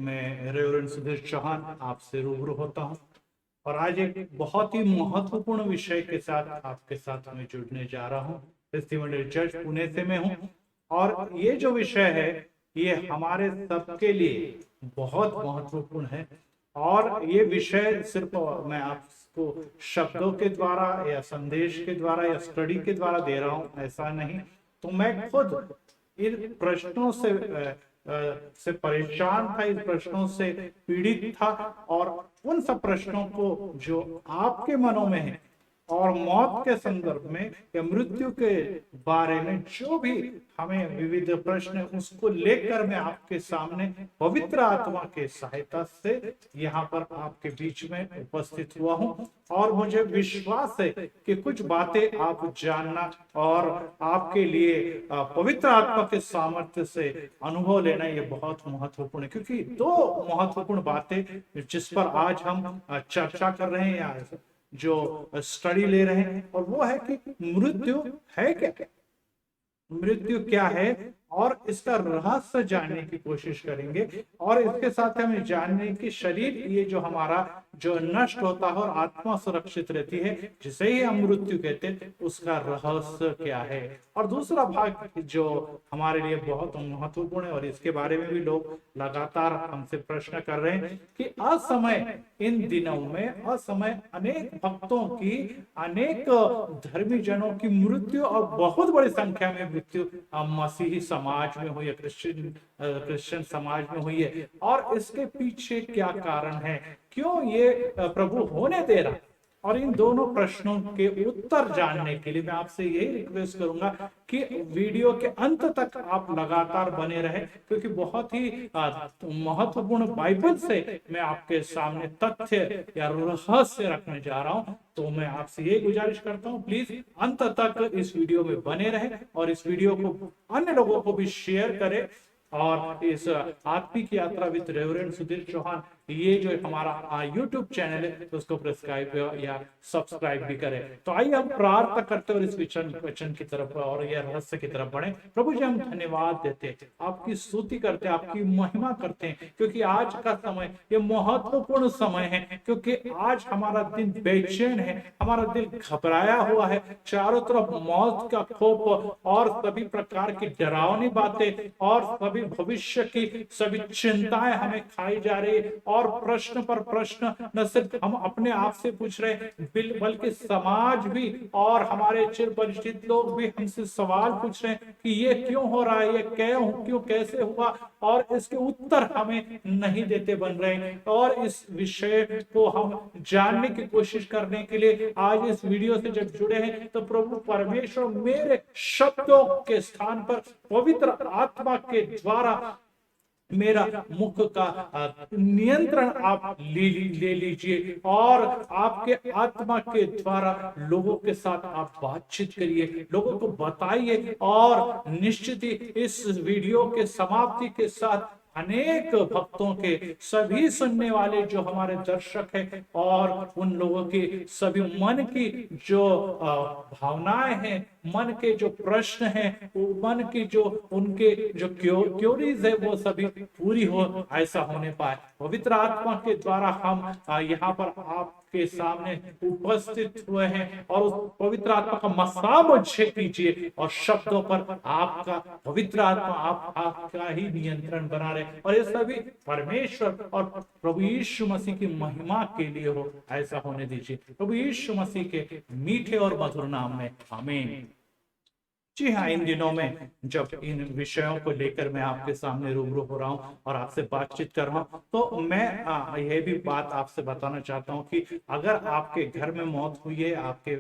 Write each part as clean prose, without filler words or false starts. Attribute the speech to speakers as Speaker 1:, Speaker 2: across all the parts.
Speaker 1: मैं रेवरेंड सुधीर चौहान आपसे रूबरू होता हूं और आज एक बहुत ही महत्वपूर्ण विषय के साथ आपके साथ मैं जुड़ने जा रहा हूं। टेस्टिमनी चर्च पुणे से मैं हूं और ये जो विषय है ये हमारे सबके लिए बहुत महत्वपूर्ण है। और ये विषय सिर्फ मैं आपको शब्दों के द्वारा या संदेश के द्वारा या स्टडी के द्वारा दे रहा हूं, ऐसा नहीं। तो मैं खुद इन प्रश्नों से परेशान था, इन प्रश्नों से पीड़ित था और उन सब प्रश्नों को जो आपके मनों में है और मौत के संदर्भ में या मृत्यु के बारे में जो भी हमें विविध प्रश्न, उसको लेकर मैं आपके सामने पवित्र आत्मा के सहायता से यहाँ पर आपके बीच में उपस्थित हुआ हूँ। और मुझे विश्वास है कि कुछ बातें आप जानना और आपके लिए पवित्र आत्मा के सामर्थ्य से अनुभव लेना ये बहुत महत्वपूर्ण है, क्योंकि दो महत्वपूर्ण बातें जिस पर आज हम चर्चा कर रहे हैं या जो स्टडी ले रहे हैं, और वो है कि मृत्यु है क्या, मृत्यु क्या है और इसका रहस्य जानने की कोशिश करेंगे। और इसके साथ हमें जानने की शरीर ये जो हमारा जो नष्ट होता है और आत्मा सुरक्षित रहती है, जिसे ही हम मृत्यु कहते हैं, उसका रहस्य क्या है। और दूसरा भाग जो हमारे लिए बहुत महत्वपूर्ण है और इसके बारे में भी लोग लगातार हमसे प्रश्न कर रहे हैं कि असमय इन दिनों में असमय अनेक भक्तों की, अनेक धर्मी जनों की मृत्यु और बहुत बड़ी संख्या में मृत्यु मसीही समाज में हुई है, क्रिश्चियन समाज में हुई है। और इसके पीछे क्या कारण है, क्यों ये प्रभु होने दे रहा। और इन दोनों प्रश्नों के उत्तर जानने के लिए मैं आपसे यही रिक्वेस्ट करूंगा कि वीडियो के अंत तक आप लगातार बने रहे, क्योंकि बहुत ही महत्वपूर्ण बाइबल से मैं आपके सामने तथ्य या रहस्य रखने जा रहा हूं। तो मैं आपसे ये गुजारिश करता हूं, प्लीज अंत तक इस वीडियो में बने रहे और इस वीडियो को अन्य लोगों को भी शेयर करें। और इस आत्मिक यात्रा विद रेवरेंड सुधीर चौहान, ये जो हमारा यूट्यूब चैनल है, उसको प्रेस्क्राइब या सब्सक्राइब भी करें। तो आइए हम प्रार्थना करते हैं और इस वचन की तरफ और यह रहस्य की तरफ बढ़े। प्रभु जी, हम धन्यवाद देते हैं, आपकी स्तुति करते हैं, आपकी महिमा करते हैं, क्योंकि आज का समय ये महत्वपूर्ण समय है, क्योंकि आज हमारा दिन बेचैन है, हमारा दिल घबराया हुआ है। चारों तरफ मौत का खौफ और सभी प्रकार की डरावनी बातें और सभी भविष्य की सभी चिंताएं हमें खाई जा रही है। और प्रश्न पर प्रश्न न सिर्फ हम अपने आप से पूछ रहे हैं, बल्कि समाज भी और हमारे चिर परिचित लोग भी हमसे सवाल पूछ रहे हैं कि ये क्यों हो रहा है, ये क्यों कैसे हुआ, और इसके उत्तर हमें नहीं देते बन रहे हैं। और इस विषय को हम जानने की कोशिश करने के लिए आज इस वीडियो से जब जुड़े हैं, तो प्रभु परमेश्वर मेरे शब्दों के स्थान पर पवित्र आत्मा के द्वारा मेरा मुख का नियंत्रण आप ले लीजिए और आपके आत्मा के द्वारा लोगों के साथ आप बातचीत करिए, लोगों को बताइए। और निश्चित ही इस वीडियो के समाप्ति के साथ अनेक भक्तों के, सभी सुनने वाले जो हमारे दर्शक हैं और उन लोगों की सभी मन की जो भावनाएं हैं, मन के जो प्रश्न हैं, मन की जो उनके जो क्योरीज है, वो सभी पूरी हो, ऐसा होने पाए। पवित्र आत्मा के द्वारा हम यहाँ पर आपके सामने उपस्थित हुए हैं और उस पवित्र आत्मा का मसा मुझे कीजिए और शब्दों पर आपका पवित्र आत्मा आपका ही नियंत्रण बना रहे, और ये सभी परमेश्वर और प्रभु यीशु मसीह की महिमा के लिए हो, ऐसा होने दीजिए प्रभु यीशु मसीह के मीठे और मधुर नाम में, आमीन। जी हाँ, इन दिनों में जब इन विषयों को लेकर मैं आपके सामने रूबरू हो रहा हूँ और आपसे बातचीत कर रहा हूँ, तो मैं यह भी बात आपसे बताना चाहता हूँ कि अगर आपके घर में मौत हुई है, आपके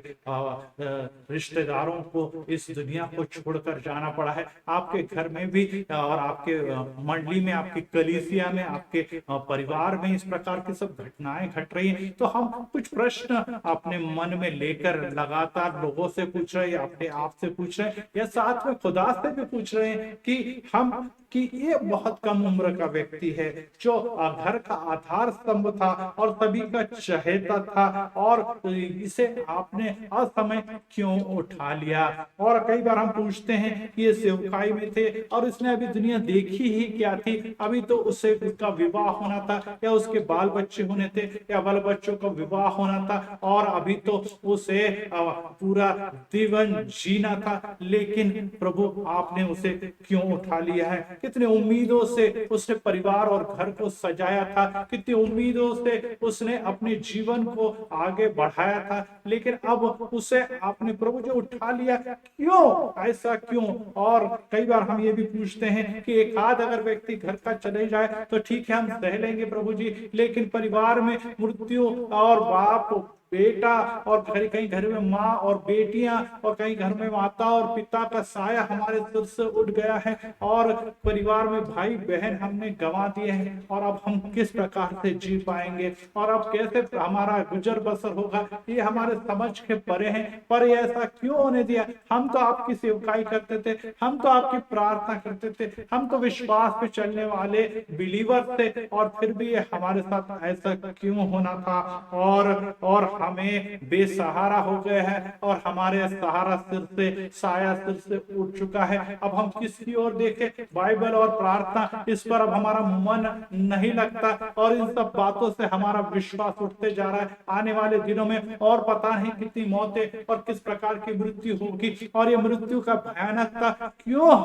Speaker 1: रिश्तेदारों को इस दुनिया को छोड़कर जाना पड़ा है, आपके घर में भी और आपके मंडली में, आपकी कलीसिया में, आपके परिवार में इस प्रकार की सब घटनाएं घट रही हैं, तो हम कुछ प्रश्न अपने मन में लेकर लगातार लोगों से पूछ रहे हैं, अपने आप से पूछ रहे हैं, या साथ में खुदा से भी पूछ रहे हैं कि हम कि ये बहुत कम उम्र का व्यक्ति है जो घर का आधार स्तंभ था और सभी का चहेता था, और इसे आपने असमय क्यों उठा लिया। और कई बार हम पूछते हैं कि ये सेवकाई में थे और इसने अभी दुनिया देखी ही क्या थी, अभी तो उससे उसका विवाह होना था या उसके बाल बच्चे होने थे या बाल बच्चों का विवाह होना था, और अभी तो उसे पूरा जीवन जीना था, लेकिन प्रभु आपने उसे क्यों उठा लिया है। कितने उम्मीदों से उसने परिवार और घर को सजाया था, कितनी उम्मीदों से उसने अपने जीवन को आगे बढ़ाया था, लेकिन अब उसे आपने प्रभु जो उठा लिया, क्यों, ऐसा क्यों। और कई बार हम ये भी पूछते हैं कि एक आध अगर व्यक्ति घर का चले जाए तो ठीक है, हम सह लेंगे प्रभु जी, लेकिन परिवार में मृत्यु और बाप बेटा और कहीं घर में माँ और बेटियां और कहीं घर में माता और पिता का साया हमारे सिर से उठ गया है, और परिवार में भाई बहन हमने गंवा दिए हैं, और अब हम किस प्रकार से जी पाएंगे और अब कैसे हमारा गुजर बसर होगा, ये हमारे समझ के परे हैं। पर ये ऐसा क्यों होने दिया। हम तो आपकी सेवकाई करते थे, हम तो आपकी प्रार्थना करते थे, हम तो विश्वास पे चलने वाले बिलीवर थे, और फिर भी ये हमारे साथ ऐसा क्यों होना था। और हमें बेसहारा हो गए हैं और हमारे सहारा सिर से, साया सिर से उठ चुका है। अब हम किसकी ओर देखें। बाइबल और प्रार्थना, इस पर अब हमारा मन नहीं लगता, और इन सब बातों से हमारा विश्वास उठते जा रहा है। आने वाले दिनों में और पता नहीं कितनी मौतें और किस प्रकार की मृत्यु होगी, और ये मृत्यु का भयानकता क्यों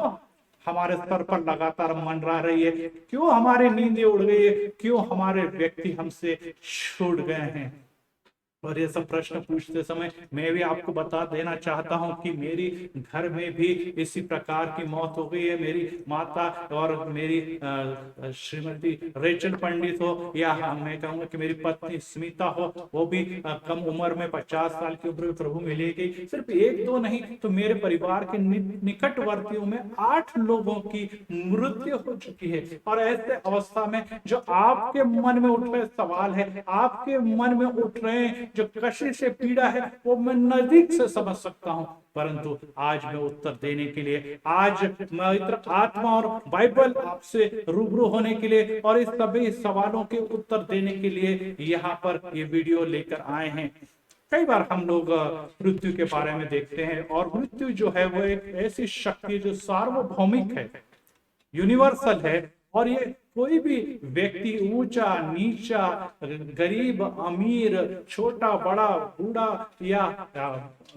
Speaker 1: हमारे सर पर लगातार मंडरा रही है, क्यों हमारी नींदें उड़ गई है, क्यों हमारे व्यक्ति हमसे छूट गए हैं। और ये सब प्रश्न पूछते समय मैं भी आपको बता देना चाहता हूं कि मेरी घर में भी इसी प्रकार की मौत हो गई है। मेरी माता और मेरी श्रीमती रेचल पंडित हो, या मैं कहूंगा कि मेरी पत्नी स्मिता हो, वो भी कम उम्र में 50 साल की उम्र में प्रभु में ले गई। सिर्फ एक दो नहीं, तो मेरे परिवार के निकटवर्तियों में 8 लोगों की मृत्यु हो चुकी है। और ऐसे अवस्था में जो आपके मन में उठ रहे सवाल है, आपके मन में उठ रहे जो कष्ट से पीड़ा है, वो मैं नजदीक से समझ सकता हूं, परंतु आज मैं उत्तर देने के लिए, आज पवित्र आत्मा और बाइबल आपसे रूबरू होने के लिए और इस सभी सवालों के उत्तर देने के लिए यहाँ पर ये वीडियो लेकर आए हैं। कई बार हम लोग मृत्यु के बारे में देखते हैं, और मृत्यु जो है वो एक ऐसी शक्ति जो सार्वभौमिक है, यूनिवर्सल है, और ये कोई भी व्यक्ति ऊंचा नीचा, गरीब अमीर, छोटा बड़ा, बूढ़ा या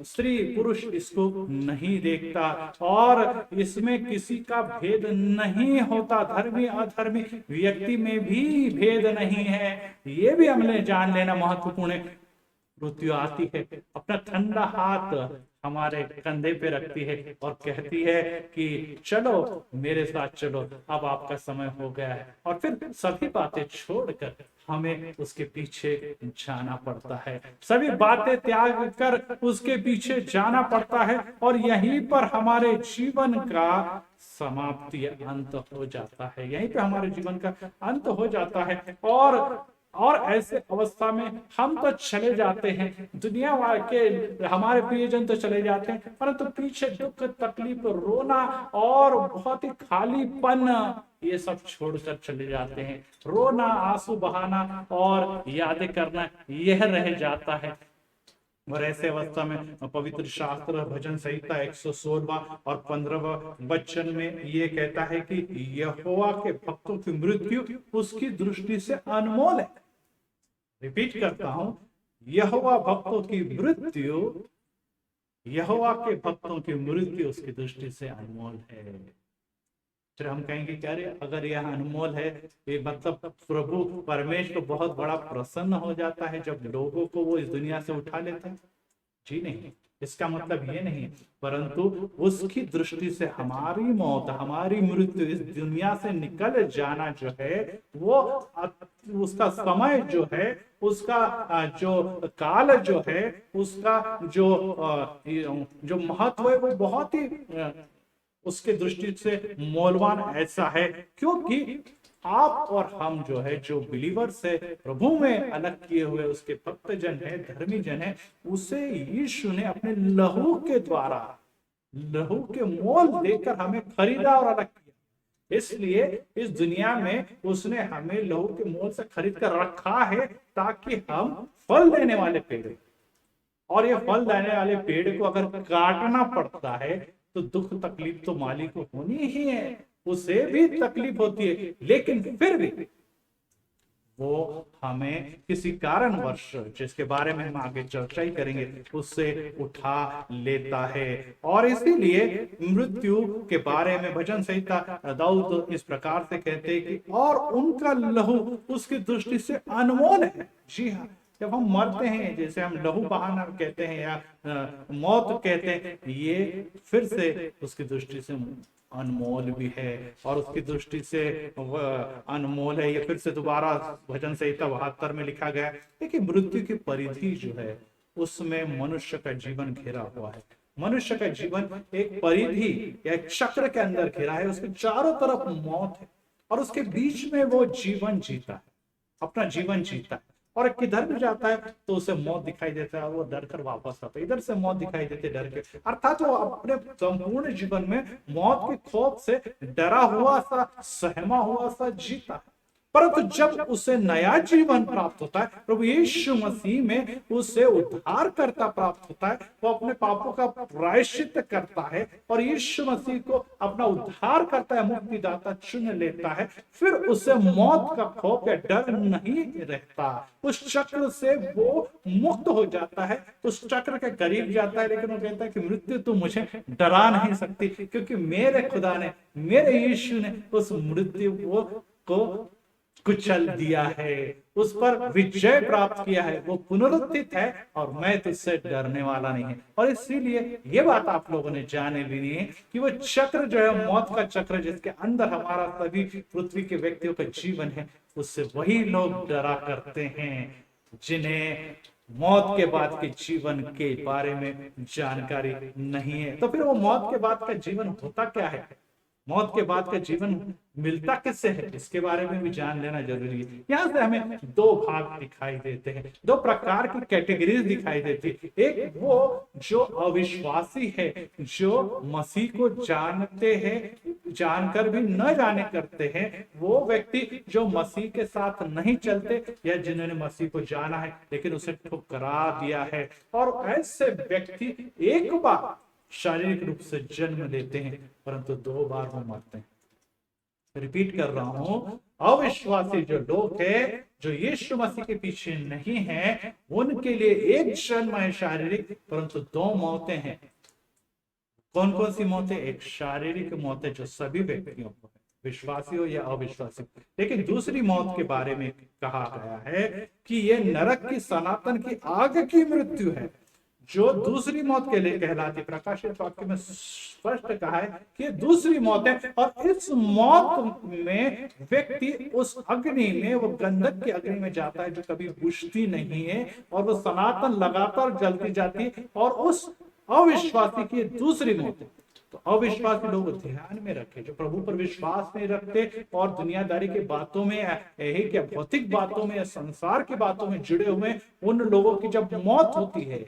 Speaker 1: स्त्री पुरुष इसको नहीं देखता, और इसमें किसी का भेद नहीं होता। धर्मी अधर्मी व्यक्ति में भी भेद नहीं है, ये भी हमने जान लेना महत्वपूर्ण है। मृत्यु आती है, अपना ठंडा हाथ हमारे कंधे पे रखती है और कहती है कि चलो मेरे साथ चलो, अब आपका समय हो गया है। और फिर सभी बातें छोड़कर हमें उसके पीछे जाना पड़ता है, सभी बातें त्याग कर उसके पीछे जाना पड़ता है, और यहीं पर हमारे जीवन का समाप्ति अंत हो जाता है, यहीं पे हमारे जीवन का अंत हो जाता है। और ऐसे अवस्था में हम तो चले जाते हैं, दुनिया के हमारे प्रियजन तो चले जाते हैं, परंतु पीछे दुख तकलीफ रोना और बहुत ही खालीपन, ये सब छोड़कर चले जाते हैं। रोना, आंसू बहाना और यादें करना, यह रह जाता है। और ऐसे अवस्था में पवित्र शास्त्र भजन संहिता 116 और 15 वचन में ये कहता है कि यहोवा के भक्तों की मृत्यु उसकी दृष्टि से अनमोल है। रिपीट करता हूं, यहोवा भक्तों की मृत्यु, यहोवा के भक्तों की मृत्यु उसकी दृष्टि से अनमोल है। फिर हम कहेंगे कि अरे अगर यह अनमोल है, ये मतलब प्रभु परमेश्वर बहुत बड़ा प्रसन्न हो जाता है जब लोगों को वो इस दुनिया से उठा लेता है। जी नहीं, इसका मतलब ये नहीं, परंतु उसकी दृष्टि से हमारी मौत, हमारी मृत्यु, इस दुनिया से निकल जाना जो है, वो उसका समय जो है, उसका जो काल जो है, उसका जो महत्व है, वो बहुत ही उसके दृष्टि से मूल्यवान ऐसा है, क्योंकि आप और हम जो है, जो बिलीवर्स है, प्रभु में अलग किए हुए उसके भक्त जन है, धर्मी जन है, उसे यीशु ने अपने लहू के द्वारा, लहू के मोल देकर हमें खरीदा और अलग किया। इसलिए इस दुनिया में उसने हमें लहू के मोल से खरीद कर रखा है ताकि हम फल देने वाले पेड़, और ये फल देने वाले पेड़ को अगर काटना पड़ता है तो दुख तकलीफ तो मालिक को होनी ही है, उसे भी तकलीफ होती है, लेकिन फिर भी वो हमें किसी कारणवश, जिसके बारे में हम आगे चर्चा ही करेंगे, उससे उठा लेता है। और इसीलिए मृत्यु के बारे में भजन संहिता दाऊद इस प्रकार से कहते हैं कि और उनका लहू उसकी दृष्टि से अनमोल है। जी हाँ, जब हम मरते हैं, जैसे हम लहू बहाना कहते हैं या मौत कहते हैं, ये फिर से उसकी दृष्टि से अनमोल भी है और उसकी दृष्टि से अनमोल है। ये फिर से दोबारा भजन संहिता 72 में लिखा गया है कि मृत्यु की परिधि जो है उसमें मनुष्य का जीवन घिरा हुआ है। मनुष्य का जीवन एक परिधि या एक चक्र के अंदर घिरा है, उसके चारों तरफ मौत है और उसके बीच में वो जीवन जीता है, अपना जीवन जीता है। और किधर भी जाता है तो उसे मौत दिखाई देता है, वो डर कर वापस आता है, इधर से मौत दिखाई देती है डर के, अर्थात वो अपने संपूर्ण जीवन में मौत के खौफ से डरा हुआ सा, सहमा हुआ सा जीता है। परंतु जब उसे नया जीवन प्राप्त होता है, प्रभु यीशु मसीह में उसे उद्धार करता प्राप्त होता है, वो अपने पापों का प्रायश्चित करता है और यीशु मसीह को अपना उद्धार करता है, मुक्तिदाता चुन लेता है, फिर उसे मौत का खौफ या डर नहीं रहता। उस चक्र से वो मुक्त हो जाता है, उस चक्र के करीब जाता है, लेकिन वो कहता है कि मृत्यु तो मुझे डरा नहीं सकती, क्योंकि मेरे खुदा ने, मेरे यीशु ने उस मृत्यु को कुचल दिया है, उस पर विजय प्राप्त किया है, वो पुनरुत्थित है और मैं तुझसे डरने वाला नहीं है। और इसीलिए ये बात आप लोगों ने जान लेनी है कि वो चक्र जो है, मौत का चक्र, जिसके अंदर हमारा सभी पृथ्वी के व्यक्तियों का जीवन है, उससे वही लोग डरा करते हैं जिन्हें मौत के बाद के जीवन के बारे में जानकारी नहीं है। तो फिर वो मौत के बाद का जीवन होता क्या है, मौत के बाद का जीवन मिलता किससे है, इसके बारे में भी जान लेना जरूरी है। यहाँ से हमें दो भाग दिखाई देते हैं, दो प्रकार की कैटेगरीज दिखाई देती है। एक वो जो अविश्वासी है, जो मसीह को जानते हैं, जानकर भी न जाने करते हैं, वो व्यक्ति जो मसीह के साथ नहीं चलते या जिन्होंने मसीह को जाना है लेकिन उसे ठुकरा दिया है। और ऐसे व्यक्ति एक बार शारीरिक रूप से जन्म लेते हैं परंतु दो बार वो मरते हैं। रिपीट कर रहा हूं, अविश्वासी जो लोग हैं, जो यीशु मसीह के पीछे नहीं है, उनके लिए एक जन्म है शारीरिक, परंतु दो मौतें हैं। कौन कौन सी मौतें? एक शारीरिक मौत है जो सभी व्यक्तियों को है, विश्वासी हो या अविश्वासी। लेकिन दूसरी मौत के बारे में कहा गया है कि यह नरक की सनातन की आग की मृत्यु है, जो दूसरी मौत के लिए कहलाती। प्रकाशित वाक्य में स्पष्ट कहा है कि दूसरी मौत है और इस मौत में व्यक्ति उस अग्नि में, वो गंधक की अग्नि में जाता है जो कभी बुझती नहीं है और वो सनातन लगातार जलती जाती है। और उस अविश्वासी की दूसरी मौत है। तो अविश्वासी लोग ध्यान में रखे, जो प्रभु पर विश्वास नहीं रखते और दुनियादारी के बातों में, यही क्या भौतिक बातों में या संसार की बातों में जुड़े हुए, उन लोगों की जब मौत होती है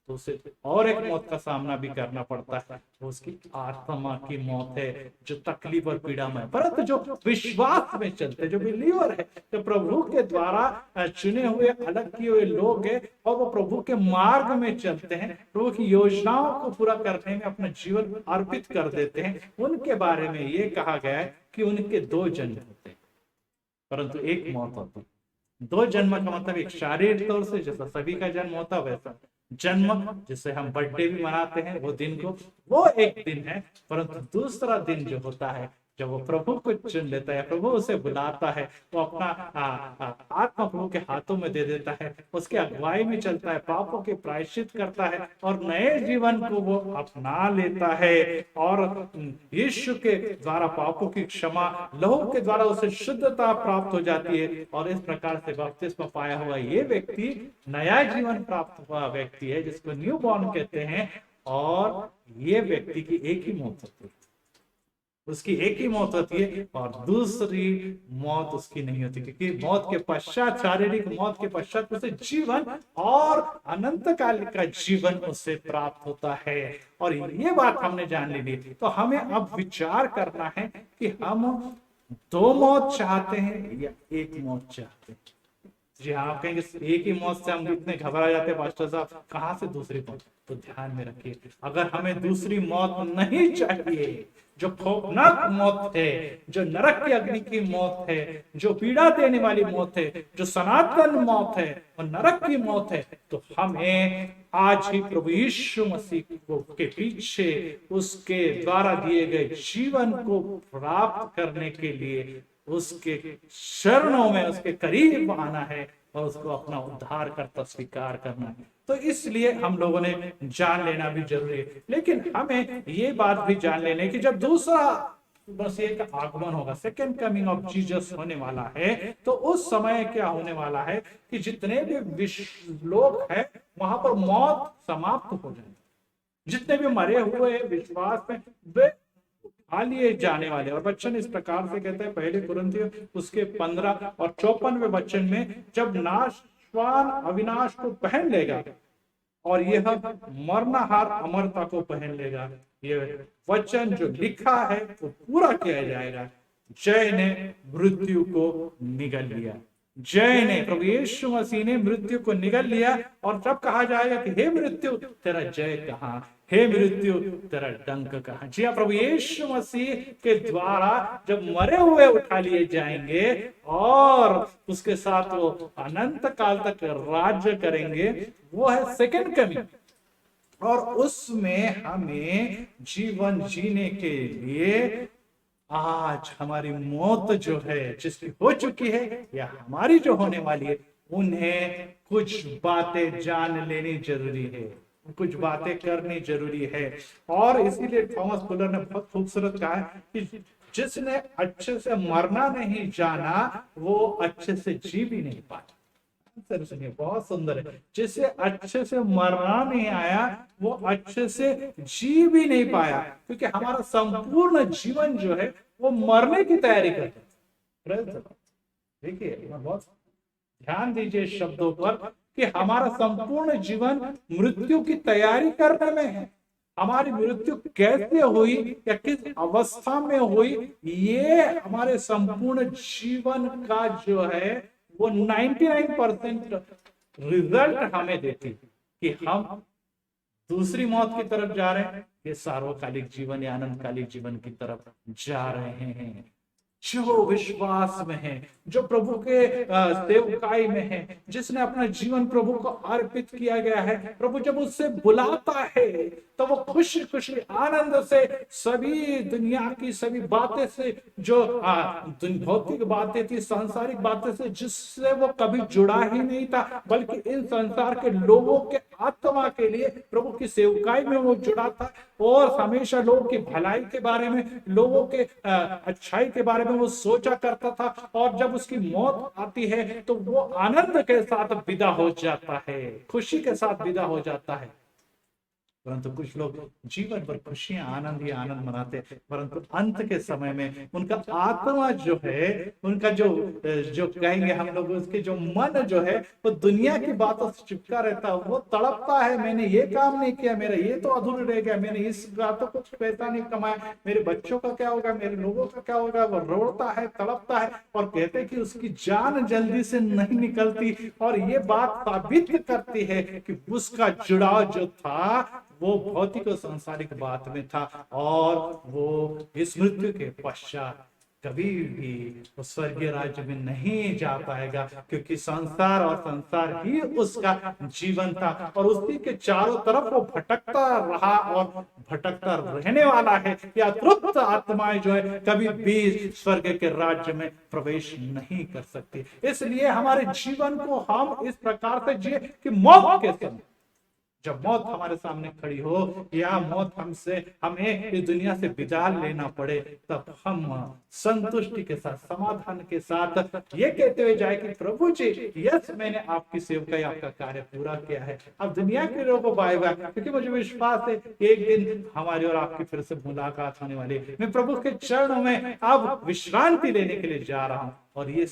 Speaker 1: तो उसे और एक मौत का सामना भी करना पड़ता है, वो उसकी आत्मा की मौत है जो तकलीफ और पीड़ा में। परंतु जो विश्वास में चलते, जो बिलीवर है, जो प्रभु के द्वारा चुने हुए, अलग किए हुए लोग हैं और वो प्रभु के मार्ग में चलते हैं, प्रभु की योजनाओं को पूरा करने में अपना जीवन अर्पित कर देते हैं, उनके बारे में ये कहा गया है कि उनके दो जन्म होते हैं परंतु एक मौत होती है। दो जन्म का मतलब एक शारीरिक तौर से जैसा सभी का जन्म होता वैसा जन्म, जिसे हम बर्थडे भी मनाते हैं, वो दिन को, वो एक दिन है। परंतु दूसरा दिन जो होता है, जब वो प्रभु को चुन लेता है, प्रभु उसे बुलाता है, वो अपना आत्मा प्रभु के हाथों में दे देता है, उसके अगुवाई में चलता है, पापों के प्रायश्चित करता है और नए जीवन को वो अपना लेता है और यीशु के द्वारा पापों की क्षमा, लहू के द्वारा उसे शुद्धता प्राप्त हो जाती है और इस प्रकार से बपतिस्मा पाया हुआ ये व्यक्ति नया जीवन प्राप्त हुआ व्यक्ति है, जिसको न्यू बॉर्न कहते हैं। और ये व्यक्ति की एक ही मौत होती है, उसकी एक ही मौत होती है और दूसरी मौत उसकी नहीं होती, क्योंकि मौत के पश्चात, शारीरिक मौत के पश्चात उसे जीवन और अनंत काल का जीवन उसे प्राप्त होता है। और ये बात हमने जान ली थी, तो हमें अब विचार करना है कि हम दो मौत चाहते हैं या एक मौत चाहते हैं। जी हाँ, आप कहेंगे एक ही मौत से हम इतने घबरा जाते हैं पास्टर साहब, कहां से दूसरी मौत? तो ध्यान में रखिए, अगर हमें दूसरी मौत नहीं चाहिए, जो खौफनाक मौत है, जो नरक की अग्नि की मौत है, जो पीड़ा देने वाली मौत है, जो सनातन मौत है और नरक की मौत है, तो हमें आज ही प्रभु यीशु मसीह को के पीछे उसके द्वारा दिए गए जीवन को प्राप्त करने के लिए उसके शरणों में, उसके करीब आना है और उसको अपना उद्धार करता स्वीकार करना है। तो इसलिए हम लोगों ने जान लेना भी जरूरी है। लेकिन हमें ये बात भी जान लेने कि जब दूसरा मसीह का आगमन होगा, सेकेंड कमिंग ऑफ जीसस होने वाला है, तो उस समय क्या होने वाला है कि जितने भी विश्व लोग हैं वहां पर मौत समाप्त हो जाएगी। जितने भी मरे हुए विश्वास में वे उठा लिए जाने वाले। और वचन इस प्रकार से कहते हैं पहले कुरिन्थियों उसके 15 और 54वें वचन में, जब नाशवान अविनाश को पहन लेगा और यह मरनाहार अमरता को पहन लेगा, ये वचन जो लिखा है वो पूरा किया जाएगा। जय ने मृत्यु को निगल लिया। जय ने, प्रभु यीशु मसीह ने मृत्यु को निगल लिया। और जब कहा जाएगा कि हे मृत्यु तेरा जय कहां, हे मृत्यु तेरा डंक कहां। जी हाँ, प्रभु यीशु मसीह के द्वारा जब मरे हुए उठा लिए जाएंगे और उसके साथ वो अनंत काल तक राज्य करेंगे, वो है सेकंड कमिंग। और उसमें हमें जीवन जीने के लिए आज हमारी मौत जो है, जिसकी हो चुकी है या हमारी जो होने वाली है, उन्हें कुछ बातें जान लेनी जरूरी है, कुछ बातें करनी जरूरी है। और इसीलिए थॉमस फुलर ने बहुत खूबसूरत कहा है कि जिसने अच्छे से मरना नहीं जाना वो अच्छे से जी भी नहीं पाया। सुनिए, बहुत सुंदर है। जिसे अच्छे से मरना नहीं आया वो अच्छे से जी भी नहीं पाया, क्योंकि हमारा संपूर्ण जीवन जो है वो मरने की तैयारी करता है। देखिए, बहुत ध्यान दीजिए शब्दों पर कि हमारा संपूर्ण जीवन मृत्यु की तैयारी करने में है। हमारी मृत्यु कैसे हुई या किस अवस्था में हुई, ये हमारे संपूर्ण जीवन का जो है वो 99% रिजल्ट हमें देती कि हम दूसरी मौत की तरफ जा रहे हैं कि सार्वकालिक जीवन या आनंदकालिक जीवन की तरफ जा रहे हैं। जो विश्वास में है, जो प्रभु के सेवकाई में है, जिसने अपना जीवन प्रभु को अर्पित किया गया है, प्रभु जब उससे बुलाता है तो वो खुशी खुशी आनंद से सभी दुनिया की सभी बातें से, जो भौतिक बातें थी, सांसारिक बातें से जिससे वो कभी जुड़ा ही नहीं था, बल्कि इन संसार के लोगों के आत्मा के लिए प्रभु की सेवकाई में वो जुड़ा था और हमेशा लोगों की भलाई के बारे में, लोगों के अच्छाई के बारे में वो सोचा करता था। और जब उसकी मौत आती है तो वो आनंद के साथ विदा हो जाता है, खुशी के साथ विदा हो जाता है। परंतु कुछ लोग जीवन भर खुशियां, आनंद ही आनंद मनाते हैं, परंतु अंत के समय में उनका आत्मा जो है, उनका जो कहेंगे हम लोग, उसके जो मन जो है वो दुनिया की बातों से चिपका रहता है। वो तड़पता है, मैंने ये काम नहीं किया, मेरा ये तो अधूरा रह गया, मैंने इस बातों को पैसा नहीं कमाया, मेरे बच्चों का क्या होगा, मेरे लोगों का क्या होगा। वो रोता है, तड़पता है और कहते हैं कि उसकी जान जल्दी से नहीं निकलती। और ये बात साबित करती है कि उसका जुड़ाव जो था वो भौतिक और सांसारिक बात में था और वो इस मृत्यु के पश्चात कभी भी स्वर्गीय राज्य में नहीं जा पाएगा, क्योंकि संसार और संसार ही उसका जीवन था और उसी के चारों तरफ वो भटकता रहा और भटकता रहने वाला है। या तृप्त आत्माएं जो है कभी भी स्वर्ग के राज्य में प्रवेश नहीं कर सकती। इसलिए हमारे जीवन को हम इस प्रकार से जिए कि मौत के समय जब मौत हमारे सामने खड़ी हो या मौत हमें इस दुनिया से विदा लेना पड़े, तब हम संतुष्टि के साथ, समाधान के साथ ये कहते हुए जाए कि प्रभु जी, यस, मैंने आपकी सेवकाई, आपका कार्य पूरा किया है। अब दुनिया के लोगों को बाय बाय, क्योंकि मुझे विश्वास है एक दिन हमारी और आपकी फिर से मुलाकात होने वाली है। मैं प्रभु के चरणों में अब विश्रांति लेने के लिए जा रहा हूं, और ये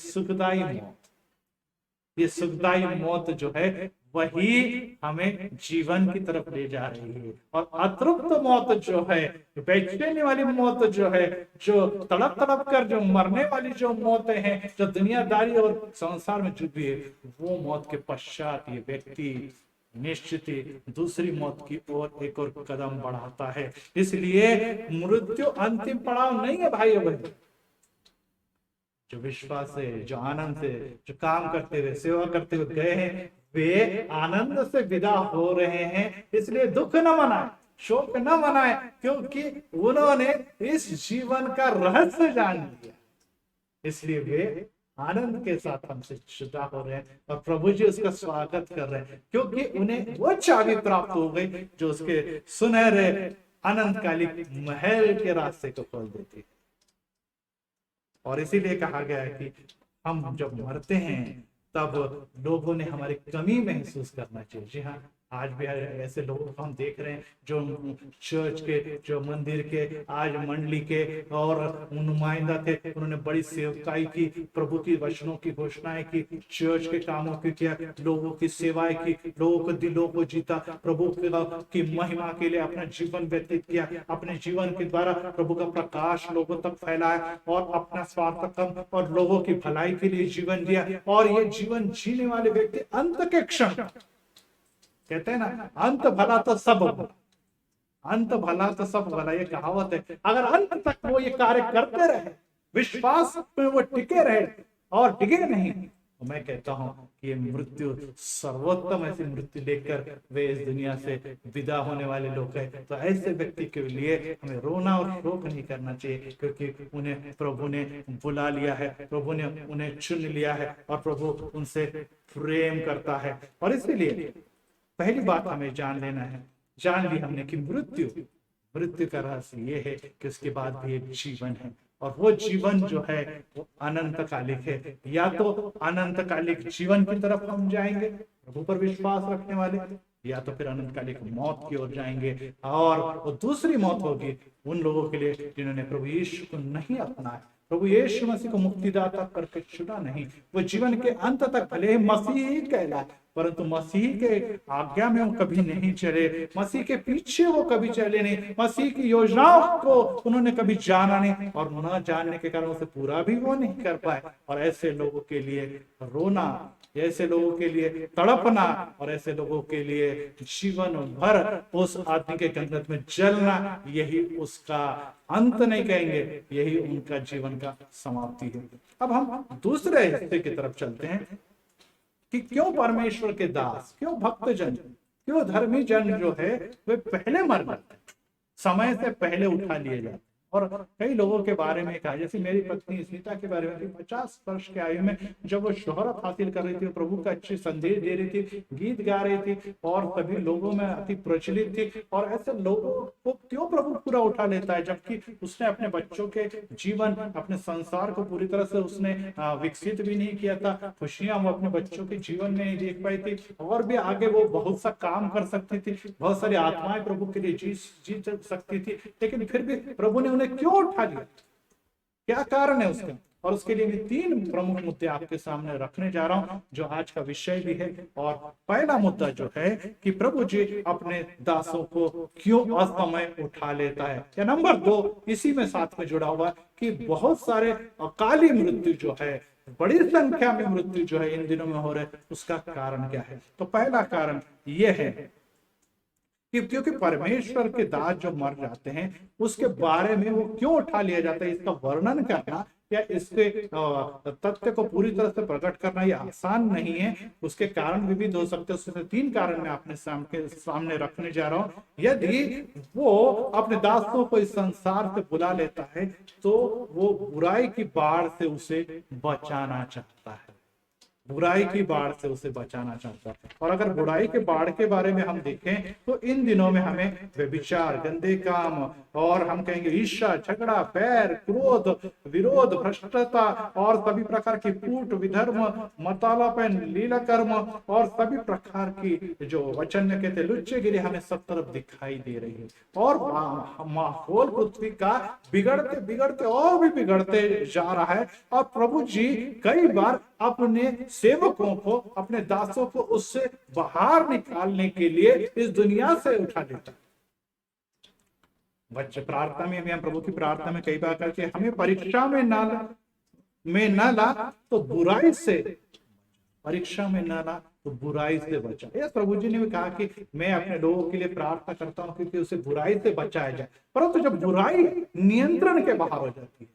Speaker 1: सुखदाई मौत जो है वही हमें जीवन की तरफ ले जा रही है। और अतृप्त मौत जो है, बेचैनी वाली मौत जो है, जो तड़प तड़प कर जो मरने वाली जो मौतें हैं, जो दुनियादारी और संसार में जुटी है, वो मौत के पश्चात ये व्यक्ति निश्चित ही दूसरी मौत की ओर एक और कदम बढ़ाता है। इसलिए मृत्यु अंतिम पड़ाव नहीं है भाई बहन। जो विश्वास से, जो आनंद से, जो काम करते हुए, सेवा करते हुए गए हैं, वे आनंद से विदा हो रहे हैं। इसलिए दुख न मनाए, शोक न मनाए, क्योंकि उन्होंने इस जीवन का रहस्य जान लिया। इसलिए वे आनंद के साथ हमसे जुदा हो रहे हैं, और प्रभु जी उसका स्वागत कर रहे हैं, क्योंकि उन्हें वो चाबी प्राप्त हो गई जो उसके सुनहरे अनंतकालिक महल के रास्ते को खोल देती है। और इसीलिए कहा गया है कि हम जब मरते हैं तब लोगों ने हमारी कमी महसूस करना चाहिए। जी हाँ, आज भी ऐसे लोगों को हम देख रहे हैं जो चर्च के, जो मंदिर के, आज मंडली के और नुमाइंदा थे, उन्होंने बड़ी सेवकाई की, प्रभु की वचनों की घोषणाएं की, चर्च के कामों की किया, लोगों की सेवाएं की, लोगों के दिलों को जीता, प्रभु की महिमा के लिए अपना जीवन व्यतीत किया, अपने जीवन के द्वारा प्रभु का प्रकाश लोगों तक फैलाया, और अपना स्वार्थ कम और लोगों की भलाई के लिए जीवन दिया। और ये जीवन जीने वाले व्यक्ति अंत के क्षण, कहते हैं ना, अंत भला तो सब भला, अंत भला तो सब भला, ये कहावत है। अगर अंत तक वो ये कार्य करते रहे, विश्वास में वो टिके रहे और टिके नहीं, तो मैं कहता हूं कि ये मृत्यु सर्वोत्तम ऐसी मृत्यु लेकर वे इस दुनिया से विदा होने वाले लोग हैं। तो ऐसे व्यक्ति के लिए हमें रोना और शोक नहीं करना चाहिए, क्योंकि उन्हें प्रभु ने बुला लिया है, प्रभु ने उन्हें चुन लिया है, और प्रभु उनसे प्रेम करता है। और इसीलिए पहली बात हमें जान लेना है, जान ली हमने कि मृत्यु का रहस्य ये है कि उसके बाद भी एक जीवन है, और वो जीवन जो है वो अनंतकालिक है। या तो अनंतकालिक जीवन की तरफ हम जाएंगे प्रभु पर विश्वास रखने वाले, या तो फिर अनंतकालिक मौत की ओर जाएंगे। और वो दूसरी मौत होगी उन लोगों के लिए जिन्होंने प्रभु यीशु को नहीं अपनाया, प्रभु यीशु मसीह को मुक्तिदाता करके चुना नहीं। वो जीवन के अंत तक भले ही मसीह ही कहलाए, परंतु मसीह के आज्ञा में वो कभी नहीं चले, मसीह के पीछे वो कभी चले नहीं, मसीह की योजनाओं को उन्होंने कभी जाना नहीं, और न जानने के कारण उसे पूरा भी वो नहीं कर पाए। और ऐसे लोगों के लिए रोना, ऐसे लोगों के लिए तड़पना, और ऐसे लोगों के लिए जीवन भर उस आदमी के गंधक में जलना, यही उसका अंत नहीं कहेंगे, यही उनका जीवन का समाप्ति है। अब हम दूसरे हिस्से की तरफ चलते हैं कि क्यों परमेश्वर के दास, क्यों भक्तजन, क्यों धर्मी जन जो है वे पहले मर जाते हैं, समय से पहले उठा लिए जाते हैं। और कई लोगों के बारे में कहा, जैसे मेरी पत्नी स्मिता के बारे में, 50 वर्ष के आयु में जब वो शोहरत हासिल कर रही थी, प्रभु का अच्छे संदेश दे रही थी, गीत गा रही थी, और सभी लोगों में अति प्रचलित थी। और ऐसे लोगों को क्यों प्रभु पूरा उठा लेता है, जबकि उसने अपने बच्चों के जीवन, अपने संसार को पूरी तरह से उसने विकसित भी नहीं किया था, खुशियां वो अपने बच्चों के जीवन में नहीं देख पाई थी, और भी आगे वो बहुत सा काम कर सकती थी, बहुत सारी आत्माएं प्रभु के लिए जी सकती थी, लेकिन फिर भी प्रभु ने उन्हें क्यों उठा लिया, क्या कारण है उसका। और उसके लिए मैं 3 प्रमुख मुद्दे आपके सामने रखने जा रहा हूं, जो आज का विषय भी है। और पहला मुद्दा जो है कि प्रभु जी अपने दासों को क्यों असमय उठा लेता है, या नंबर 2 इसी में साथ में जुड़ा हुआ कि बहुत सारे अकाली मृत्यु जो है, बड़ी संख्या में मृत्यु जो है इन दिनों में हो रहे, उसका कारण क्या है। तो पहला कारण यह है कि क्योंकि परमेश्वर के दास जो मर जाते हैं उसके बारे में वो क्यों उठा लिया जाता है, इसका वर्णन करना या इसके तथ्य को पूरी तरह से प्रकट करना ये आसान नहीं है। उसके कारण विविध हो सकते हैं। उससे 3 कारण मैं अपने सामने रखने जा रहा हूं। यदि वो अपने दासों को इस संसार से बुला लेता है तो वो बुराई की बाढ़ से उसे बचाना चाहता है, बुराई की बाढ़ से उसे बचाना चाहता है। और अगर बुराई के बाढ़ के बारे में हम देखें तो इन दिनों में हमें व्यभिचार, गंदे काम, और हम कहेंगे ईर्ष्या, झगड़ा, बैर, क्रोध, विरोध, भ्रष्टता और सभी प्रकार की फूट, विधर्म, मतालापन, लीला कर्म और सभी प्रकार की जो वचन में कहते लुच्चेगिरी हमें सब तरफ दिखाई दे रही है। और माहौल पृथ्वी का बिगड़ते बिगड़ते और भी बिगड़ते जा रहा है। और प्रभु जी कई बार अपने सेवकों को, अपने दासों को उससे बाहर निकालने के लिए इस दुनिया से उठा लेता है। बच्चे प्रार्थना में भी, हम प्रभु की प्रार्थना में कई बार करके हमें परीक्षा में न ला तो बुराई से, परीक्षा में न ला तो बुराई से बचा। यस, प्रभु जी ने भी कहा कि मैं अपने लोगों के लिए प्रार्थना करता हूं क्योंकि उसे बुराई से बचाया जाए। परंतु जब बुराई नियंत्रण के बाहर हो जाती है,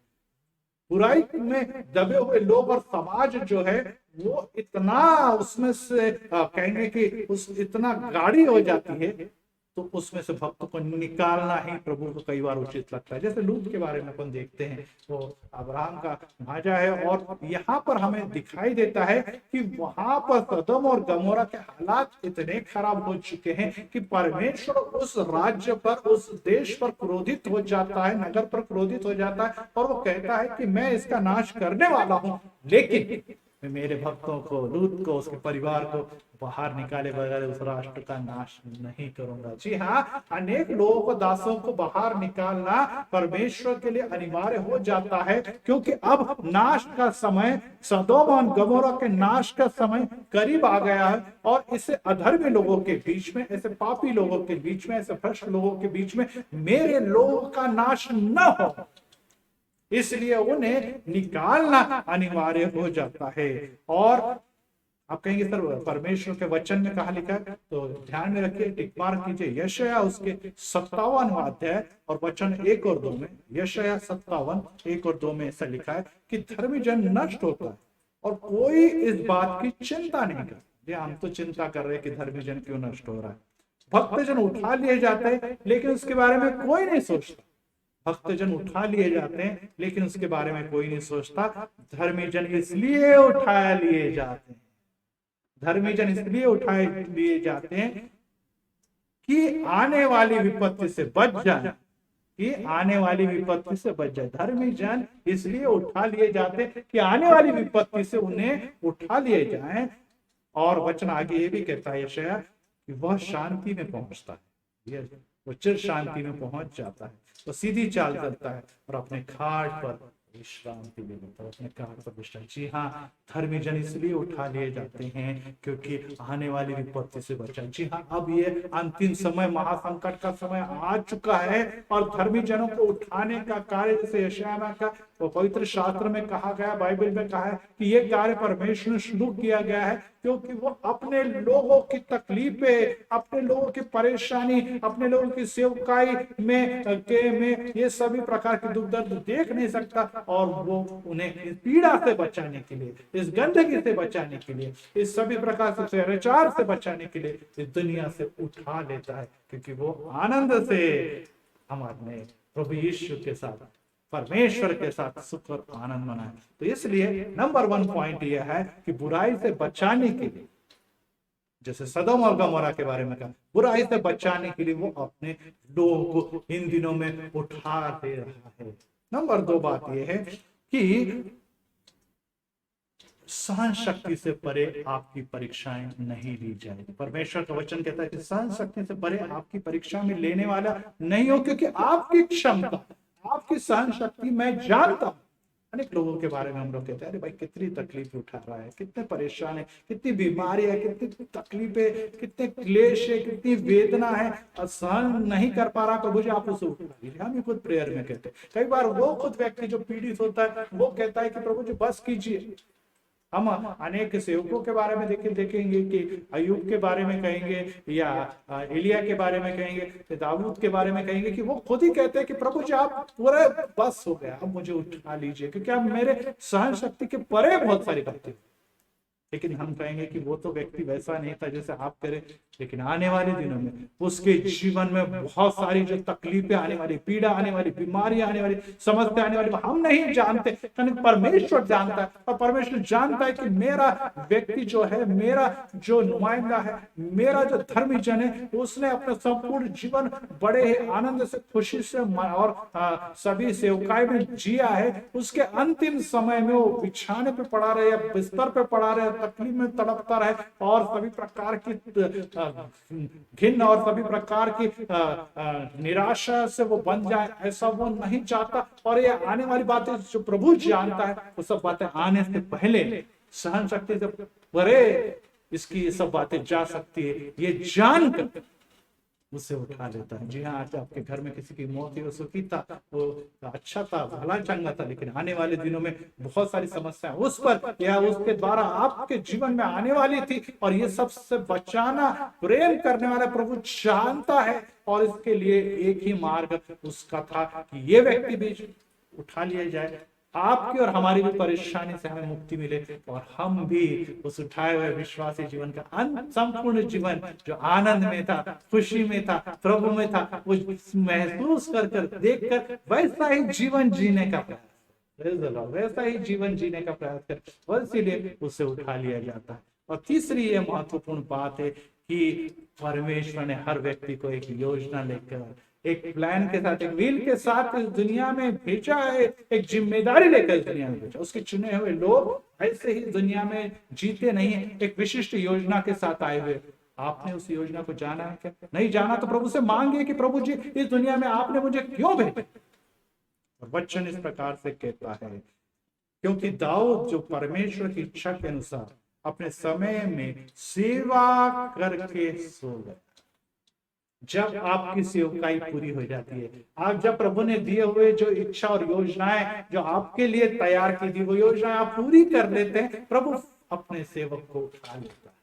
Speaker 1: बुराई में दबे हुए लोग और समाज जो है वो इतना उसमें से कहेंगे कि उस इतना गाढ़ी हो जाती है, तो उसमें से भक्त को निकालना ही प्रभु को कई बार उचित लगता है। जैसे लूत के बारे में अपन देखते हैं, तो अब्राहम का भांजा है, और यहाँ पर हमें दिखाई देता है कि वहां पर सदोम और गमोरा के हालात इतने खराब हो चुके हैं कि परमेश्वर उस राज्य पर, उस देश पर क्रोधित हो जाता है, नगर पर क्रोधित हो जाता है, और वो कहता है कि मैं इसका नाश करने वाला हूं, लेकिन मैं मेरे भक्तों को, लूत को, उसके परिवार को बाहर निकाले बगैर उस राष्ट्र का नाश नहीं करूंगा। जी हाँ, अनेक लोगों को, दासों को बाहर निकालना परमेश्वर के लिए अनिवार्य हो जाता है, क्योंकि अब नाश का समय, सदोम और गमोरा के नाश का समय करीब आ गया है। और इसे अधर्मी लोगों के बीच में, ऐसे पापी लोगों के बीच में, ऐसे भ्रष्ट लोगों के बीच में मेरे लोगों का नाश न हो, इसलिए उन्हें निकालना अनिवार्य हो जाता है। और आप कहेंगे सर परमेश्वर के वचन में कहा लिखा है, तो ध्यान में रखिए, टिक मार्क कीजिए यशायाह उसके 57वां अध्याय और वचन 1 और 2 में, यशायाह 57 1 और 2 में ऐसा लिखा है कि धर्मी जन नष्ट होता है और कोई इस बात की चिंता नहीं करता। हम तो चिंता कर रहे हैं कि धर्मी जन क्यों नष्ट हो रहा है। भक्तजन उठा लिए जाते हैं लेकिन उसके बारे में कोई नहीं सोचता। भक्तजन उठा लिए जाते हैं लेकिन उसके बारे में कोई नहीं सोचता। धर्मी जन इसलिए उठा लिए जाते हैं, धर्मी जन इसलिए उठाए लिए जाते हैं कि आने वाली विपत्ति से बच जाए, कि आने वाली विपत्ति से बच जाए। धर्मी जन इसलिए उठा लिए जाते हैं कि आने वाली विपत्ति से उन्हें उठा लिए जाए। और वचन आगे ये भी कहता है यशायाह कि वह शांति में पहुंचता है, वो चिर शांति में पहुंच जाता है, वो सीधी चाल चलता है और अपने खाट पर विश्रांति ले लेता है, अपने खाट पर विश्रांति। जी हाँ, धर्मी जन इसलिए उठा लिए जाते हैं क्योंकि आने वाली विपत्ति से बचा। जी हाँ, अब ये अंतिम समय, महासंकट का समय आ चुका है और धर्मी जनों को उठाने का कार्य, जैसे यशायाह का वो पवित्र शास्त्र में कहा गया, बाइबल में कहा है कि ये कार्य परमेश्वर ने शुरू किया गया है, क्योंकि वो अपने लोगों की तकलीफें, अपने लोगों की परेशानी, अपने लोगों की सेवकाई में ये सभी प्रकार के दुख दर्द देख नहीं सकता, और वो उन्हें इस पीड़ा से बचाने के लिए, इस गंदगी से बचाने के लिए, इस सभी प्रकार से अत्याचार से बचाने के लिए इस दुनिया से उठा लेता है, क्योंकि वो आनंद से हमारे प्रभु यीशु के साथ, परमेश्वर के साथ सुख और आनंद मनाए। तो इसलिए नंबर 1 पॉइंट यह है कि बुराई से बचाने के लिए, जैसे सदोम और गमोरा के बारे में कहा, बुराई से बचाने के लिए वो अपने लोगों को इन दिनों में उठा दे रहा है। नंबर 2 बात यह है कि सहन शक्ति से परे आपकी परीक्षाएं नहीं ली जाएगी। परमेश्वर का वचन कहता है कि सहन शक्ति से परे आपकी परीक्षा में लेने वाला नहीं हो, क्योंकि आपकी क्षमता, आपकी सहन शक्ति मैं जानता हूं। अनेक लोगों के बारे में हम लोग कहते हैं, अरे भाई कितनी तकलीफ उठा रहा है, कितने परेशान है, कितनी बीमारी है, कितनी तकलीफें, कितने क्लेश है, कितनी वेदना है, और सहन नहीं कर पा रहा, प्रभु जी आप उसे उठा लीजिए। हम खुद प्रेयर में कहते हैं, कई बार वो खुद व्यक्ति जो पीड़ित होता है वो कहता है कि प्रभु जी बस कीजिए। हम अनेक सेवकों के बारे में देखेंगे कि अयूब के बारे में कहेंगे, या एलिया के बारे में कहेंगे, दाऊद के बारे में कहेंगे कि वो खुद ही कहते हैं कि प्रभु जी आप पूरे बस हो गया, अब मुझे उठा लीजिए, क्योंकि अब मेरे सहन शक्ति के परे बहुत सारी बातें। लेकिन हम कहेंगे कि वो तो व्यक्ति वैसा नहीं था जैसे आप करें। लेकिन आने वाले दिनों में उसके जीवन में बहुत सारी जो तकलीफें आने वाली, पीड़ा आने वाली, बीमारियां आने वाली, समस्या आने वाली, हम नहीं जानते, परमेश्वर जानता है। और परमेश्वर जानता है कि मेरा व्यक्ति जो है, मेरा जो नुमाइंदा है, मेरा जो धर्मी जन है, उसने अपना संपूर्ण जीवन बड़े आनंद से, खुशी से और सभी सेवकाई में जिया है। उसके अंतिम समय में वो बिछाने पे पड़ा रहे या बिस्तर पे पड़ा रहे, तकलीफ में तड़पता रहे और सभी प्रकार की घिन और सभी प्रकार की निराशा से वो बन जाए, ऐसा वो नहीं चाहता। और ये आने वाली बातें जो प्रभु जानता है, वो सब बातें आने से पहले सहन शक्ति से परे इसकी ये सब बातें जा सकती है, ये जानकर उसे उठा लेता है। जी हाँ, आज आपके घर में किसी की मौत हुई, सुखी था, वो अच्छा था, भला चंगा था, लेकिन आने वाले दिनों में बहुत सारी समस्याएं उस पर या उसके द्वारा आपके जीवन में आने वाली थी। और ये सब से बचाना प्रेम करने वाला प्रभु जानता है। और इसके लिए एक ही मार्ग उसका था कि ये व्यक्ति भी उठा लिया जाए, आपकी और हमारी भी परेशानी से हमें मुक्ति मिले और हम भी उस उठाए हुए विश्वासी जीवन का संपूर्ण जीवन जो आनंद में था, खुशी में था, प्रभु में था, वो महसूस कर देख कर वैसा ही जीवन जीने का प्रयास, वैसा ही जीवन जीने का प्रयास कर, और इसीलिए उसे उठा लिया जाता है। और तीसरी ये महत्वपूर्ण बात है कि परमेश्वर ने हर व्यक्ति को एक योजना लेकर, एक प्लान के साथ, एक विल के साथ इस दुनिया में भेजा है, एक जिम्मेदारी लेकर इस दुनिया में भेजा। उसके चुने हुए लोग ऐसे ही दुनिया में जीते नहीं है, एक विशिष्ट योजना के साथ आए हुए। आपने उस योजना को जाना है क्या? नहीं जाना तो प्रभु से मांगिए कि प्रभु जी, इस दुनिया में आपने मुझे क्यों भेजा? वचन इस प्रकार से कहता है, क्योंकि दाऊद जो परमेश्वर की इच्छा के अनुसार अपने समय में सेवा करके सो गया। जब आपकी सेवकाई पूरी हो जाती है, आप जब प्रभु ने दिए हुए जो इच्छा और योजनाएं जो आपके लिए तैयार की थी, वो योजनाएं आप पूरी कर लेते हैं, प्रभु अपने सेवक को उठा लेता है,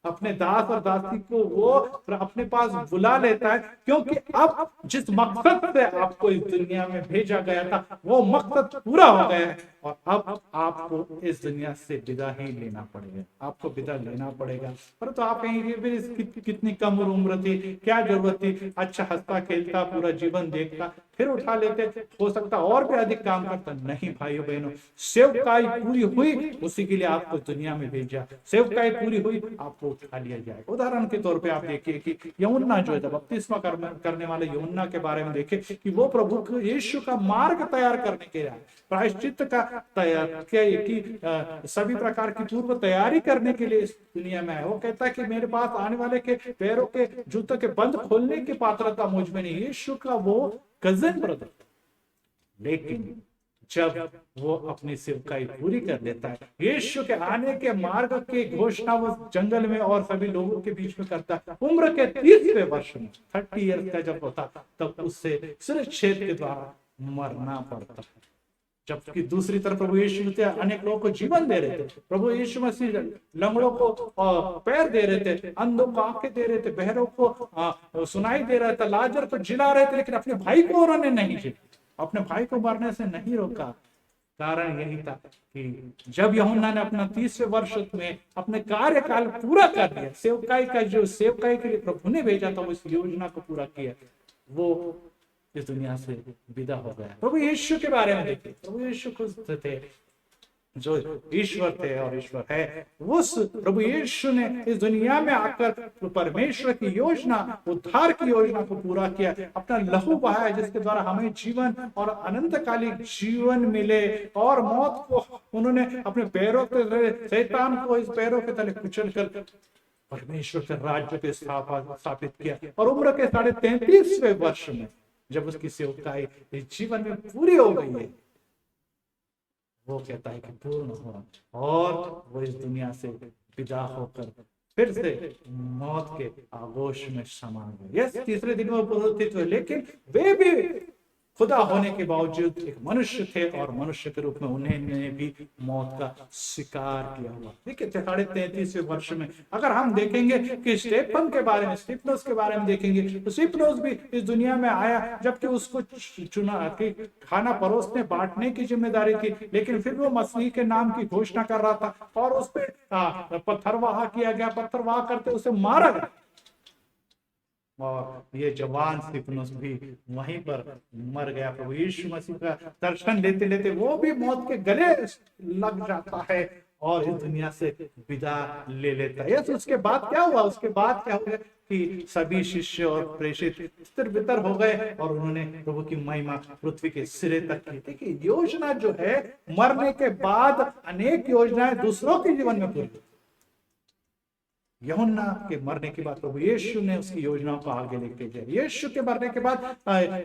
Speaker 1: अपने दास और दासी को वो अपने पास बुला लेता है। क्योंकि अब जिस मकसद से आपको इस दुनिया में भेजा गया था, वो मकसद पूरा हो गया है और अब आपको इस दुनिया से विदा ही लेना पड़ेगा, आपको विदा लेना पड़ेगा। परंतु आप कहेंगे कितनी कम उम्र थी, क्या जरूरत थी, अच्छा हंसता खेलता पूरा जीवन देखता, फिर उठा लेते, हो सकता और भी अधिक काम करता। नहीं भाइयों बहनों, सेवकाई पूरी हुई, उसी के लिए आपको दुनिया में भेजा। सेवकाई पूरी हुई, आपको उठा लिया जाए। उदाहरण के तौर पे आप देखिए कि यूहन्ना जो है, जब बपतिस्मा करने वाले यूहन्ना के बारे में देखें कि वो प्रभु यीशु का मार्ग तैयार करने के लिए, प्रायश्चित का तैयार कि सभी प्रकार की पूर्व तैयारी करने के लिए इस दुनिया में है। वो कहता है कि मेरे पास आने वाले के पैरों के जूतों के बंद खोलने की पात्रता मुझ में नहीं। यीशु का वो कजन ब्रदर, लेकिन जब वो अपनी सेवकाई पूरी कर लेता है, यीशु के आने के मार्ग की घोषणा वो जंगल में और सभी लोगों के बीच में करता है। उम्र के 30वें वर्ष में, 30 ईयर्स का जब होता, तब उससे शिरच्छेद के द्वारा मरना पड़ता है। जबकि दूसरी तरफ प्रभु यीशु अनेक लोगों को जीवन दे रहे थे। प्रभु यीशु मसीह लंगड़ों को पैर दे रहे थे, अंधों को आंखें दे रहे थे, बहरों को सुनाई दे रहा था, लाजर को जिला रहे थे, लेकिन अपने भाई को उन्होंने नहीं जिला, अपने भाई को मरने से नहीं रोका। कारण यही था कि जब यूहन्ना ने अपना 30वें वर्ष में अपने कार्यकाल पूरा कर दिया, सेवकाई का जो सेवकाई के लिए प्रभु ने भेजा था, वो इस योजना को पूरा किया, वो इस दुनिया से विदा हो गया। प्रभु यीशु के बारे में देखिए, प्रभु यीशु खुद थे जो ईश्वर थे और ईश्वर है। उस प्रभु यीशु ने इस दुनिया में आकर परमेश्वर की योजना, उद्धार की योजना को पूरा किया, अपना लहू बहाया, जिसके द्वारा हमें जीवन और अनंतकालिक जीवन मिले। और मौत को उन्होंने अपने पैरों के तले, शैतान को इस पैरों के तले कुचल कर परमेश्वर के राज्य के स्थापित किया। और उम्र के 33वें वर्ष में जब उसकी सेवकाई इस जीवन में पूरी हो गई है, वो कहता है कि पूर्ण हुआ, और वो इस दुनिया से विदा होकर फिर से मौत के आगोश में समा गए। यस, तीसरे दिन में पुनरुत्थित हुए, लेकिन वे भी खुदा होने के बावजूद एक मनुष्य थे और मनुष्य के रूप में उन्होंने भी मौत का शिकार किया हुआ। देखिए 33वें वर्ष में अगर हम देखेंगे कि स्टेफन के बारे में, स्टिफनोस के बारे में देखेंगे तो स्टिफनोस भी इस दुनिया में आया जबकि उसको चुना कि खाना परोसने बांटने की जिम्मेदारी थी, लेकिन फिर वो मसीह के नाम की घोषणा कर रहा था और उस पर पत्थरवाह किया गया, पत्थरवाह करते उसे मारा गया। और ये जवान स्तिफनुस भी वहीं पर मर गया। प्रभु यीशु मसीह का दर्शन लेते लेते वो भी मौत के गले लग जाता है और इस दुनिया से विदा ले लेता है। यस, उसके बाद क्या हुआ? उसके बाद क्या हुआ कि सभी शिष्य और प्रेषित तितर बितर हो गए और उन्होंने प्रभु की महिमा पृथ्वी के सिरे तक की। देखिए योजना जो है, मरने के बाद अनेक योजनाएं दूसरों के जीवन में पूरी। यूहन्ना के मरने के बाद प्रभु यीशु ने उसकी योजनाओं को आगे लेके जाए। यीशु के मरने के बाद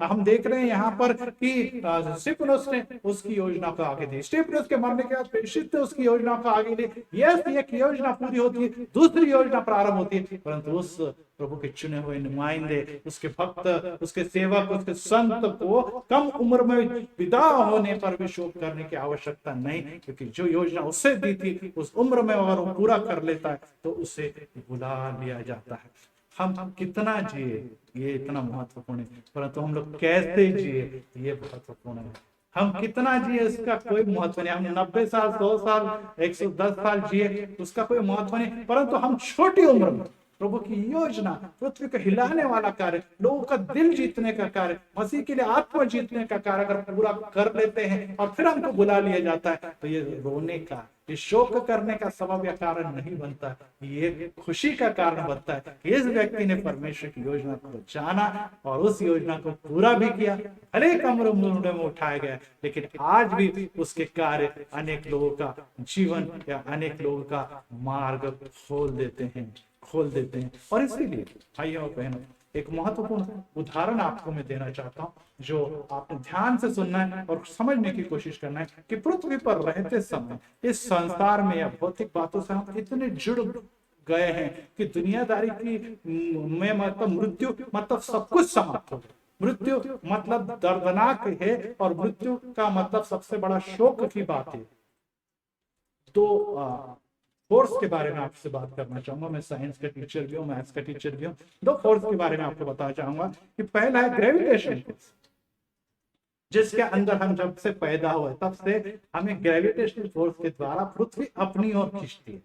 Speaker 1: हम देख रहे हैं यहाँ पर कि स्तिफनुस ने उसकी योजना को आगे दी। स्तिफनुस के मरने के बाद प्रेषित ने उसकी योजना को आगे ली। यस, एक योजना पूरी होती है, दूसरी योजना प्रारंभ होती है, परंतु उस प्रभु के चुने हुए नुमाइंदे, उसके भक्त, उसके सेवक, उसके संत को कम उम्र में विदा होने पर भी शोक करने की आवश्यकता नहीं, क्योंकि जो योजना उससे दी थी उस उम्र में अगर वो पूरा कर लेता है तो उसे बुला लिया जाता है। हम कितना जिए ये इतना महत्वपूर्ण है, परंतु हम लोग कैसे जिए ये महत्वपूर्ण है। हम कितना जिए उसका कोई महत्व नहीं। हम 90 साल, 100 साल, 110 साल जिए उसका कोई महत्व नहीं, परंतु हम छोटी उम्र में प्रभु की योजना, पृथ्वी को हिलाने वाला कार्य, लोगों का दिल जीतने का कार्य, मसीह के लिए आत्मा जीतने का कार्य अगर पूरा कर लेते हैं और फिर हमको बुला लिया जाता है तो ये रोने का, ये शोक करने का सबब या कारण नहीं बनता, ये खुशी का कारण बनता है कि इस व्यक्ति ने परमेश्वर की योजना को जाना और उस योजना को पूरा भी किया। भले कम उम्र में उठाया गया, लेकिन आज भी उसके कार्य अनेक लोगों का जीवन या अनेक लोगों का मार्ग खोल देते हैं। और इसीलिए भाइयों और बहनों, एक महत्वपूर्ण उदाहरण आपको मैं देना चाहता हूं जो आपने ध्यान से सुनना है और समझने की कोशिश करना है कि पृथ्वी पर रहते समय इस संसार में या भौतिक बातों से हम इतने जुड़ गए हैं कि दुनियादारी की में मतलब मृत्यु मतलब सब कुछ समाप्त हो गया। मृत्यु मतलब दर्दनाक है और मृत्यु का मतलब सबसे बड़ा शोक की बात है। तो फोर्स के बारे में आपसे बात करना चाहूंगा। मैं साइंस का टीचर भी हूँ, मैथ्स का टीचर भी हूँ। दो फोर्स के बारे में आपको बताना चाहूंगा कि पहला है ग्रेविटेशन फोर्स, जिसके अंदर हम जब से पैदा हुए तब से हमें ग्रेविटेशनल फोर्स के द्वारा पृथ्वी अपनी ओर खींचती है।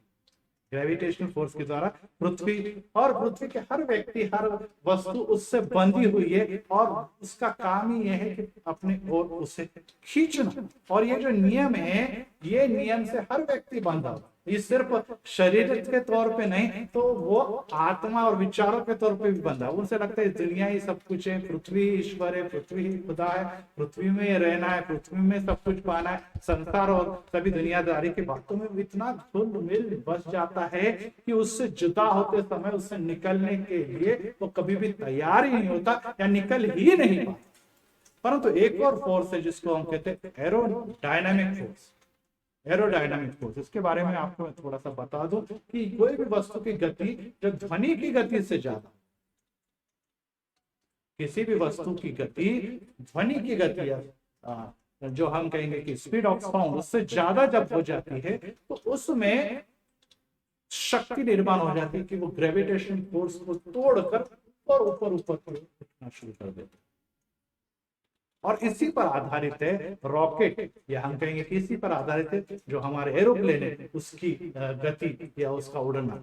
Speaker 1: ग्रेविटेशनल फोर्स के द्वारा पृथ्वी पृथ्वी के हर व्यक्ति, हर वस्तु उससे बंधी हुई है और उसका काम ही यह है कि अपने ओर उसे खींचना। और ये जो नियम है, ये नियम से हर व्यक्ति बंधा हुआ। ये सिर्फ शरीर के तौर पे नहीं, तो वो आत्मा और विचारों के तौर पे भी बंधा। उनसे लगता है दुनिया ही सब कुछ है, पृथ्वी ईश्वर है, पृथ्वी ही खुदा है, पृथ्वी में रहना है, पृथ्वी में सब कुछ पाना है। संसार और सभी दुनियादारी की बातों में इतना धुल मिल बस जाता है कि उससे जुदा होते समय उससे निकलने के लिए वो कभी भी तैयार ही नहीं होता या निकल ही नहीं पाता। परंतु एक और फोर्स है जिसको हम कहते हैं एरोडायनामिक फोर्स। एरोडायनामिक फोर्स, इसके बारे में आपको मैं थोड़ा सा बता दूं कि कोई भी वस्तु की गति जब ध्वनि की गति से ज्यादा, किसी भी वस्तु की गति ध्वनि की गति जो हम कहेंगे कि स्पीड ऑफ साउंड, उससे ज्यादा जब हो जाती है तो उसमें शक्ति निर्माण हो जाती है कि वो ग्रेविटेशन फोर्स को तोड़कर ऊपर उठना शुरू कर देते। और इसी पर आधारित है रॉकेट, या हम कहेंगे कि इसी पर आधारित है जो हमारे एरोप्लेन है, उसकी गति या उसका उड़ना।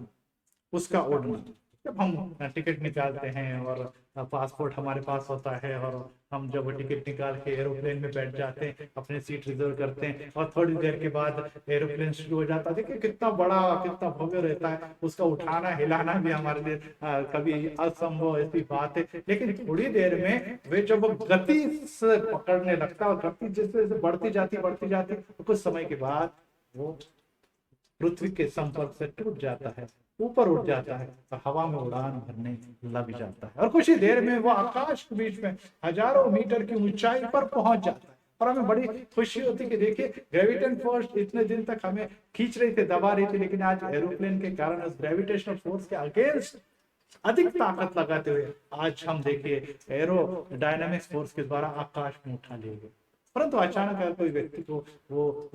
Speaker 1: जब हम टिकट निकालते हैं और पासपोर्ट हमारे पास होता है और हम जब टिकट निकाल के एरोप्लेन में बैठ जाते हैं, अपने सीट रिजर्व करते हैं और थोड़ी देर के बाद एरोप्लेन शुरू हो जाता है। देखिए कितना बड़ा, कितना भव्य रहता है। उसका उठाना हिलाना भी हमारे लिए कभी असंभव ऐसी बात है, लेकिन थोड़ी देर में वे जब गति से पकड़ने लगता है और गति जैसे बढ़ती जाती तो कुछ समय के बाद वो पृथ्वी के संपर्क से टूट जाता है, ऊपर उठ जाता है और हवा में उड़ान भरने लग जाता है और कुछ ही देर में वो आकाश के बीच में हजारों मीटर की ऊंचाई पर पहुंच जाता है। और हमें बड़ी खुशी होती कि देखिए ग्रेविटेशन फोर्स इतने दिन तक हमें खींच रही थी, दबा रही थी, लेकिन आज एरोप्लेन के कारण उस ग्रेविटेशनल फोर्स के अगेंस्ट अधिक ताकत लगाते हुए आज हम देखिए एरो डायनामिक्स फोर्स के द्वारा आकाश में उठा लिए गए। परंतु अचानक अगर कोई व्यक्ति को वो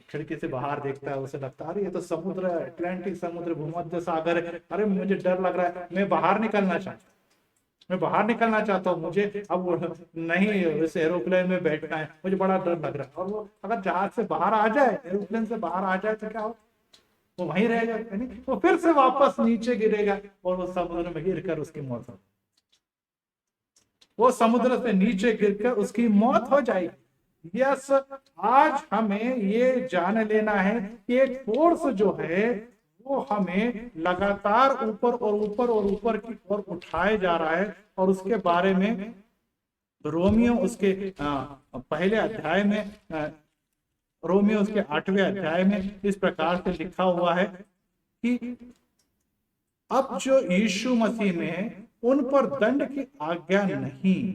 Speaker 1: खिड़की से बाहर देखता है, उसे लगता है अरे ये तो समुद्र है, अटलांटिक समुद्र, भूमध्य सागर है, अरे मुझे डर लग रहा है, मैं बाहर निकलना चाहता हूँ, मैं बाहर निकलना चाहता हूँ, मुझे अब नहीं इस एरोप्लेन में बैठना है, मुझे बड़ा डर लग रहा है। और वो अगर जहाज से बाहर आ जाए, एरोप्लेन से बाहर आ जाए तो क्या हो, वो वहीं रह जाएगा, नहीं वो फिर से वापस नीचे गिरेगा और वो समुद्र में गिरकर उसकी मौत हो, वो समुद्र से नीचे गिरकर उसकी मौत हो जाएगी। यस, आज हमें ये जान लेना है कि एक फोर्स जो है वो हमें लगातार ऊपर और ऊपर और ऊपर की ओर उठाए जा रहा है। और उसके बारे में रोमियो उसके पहले अध्याय में, रोमियो उसके 8वें अध्याय में इस प्रकार से लिखा हुआ है कि अब जो यीशु मसीह में है उन पर दंड की आज्ञा नहीं,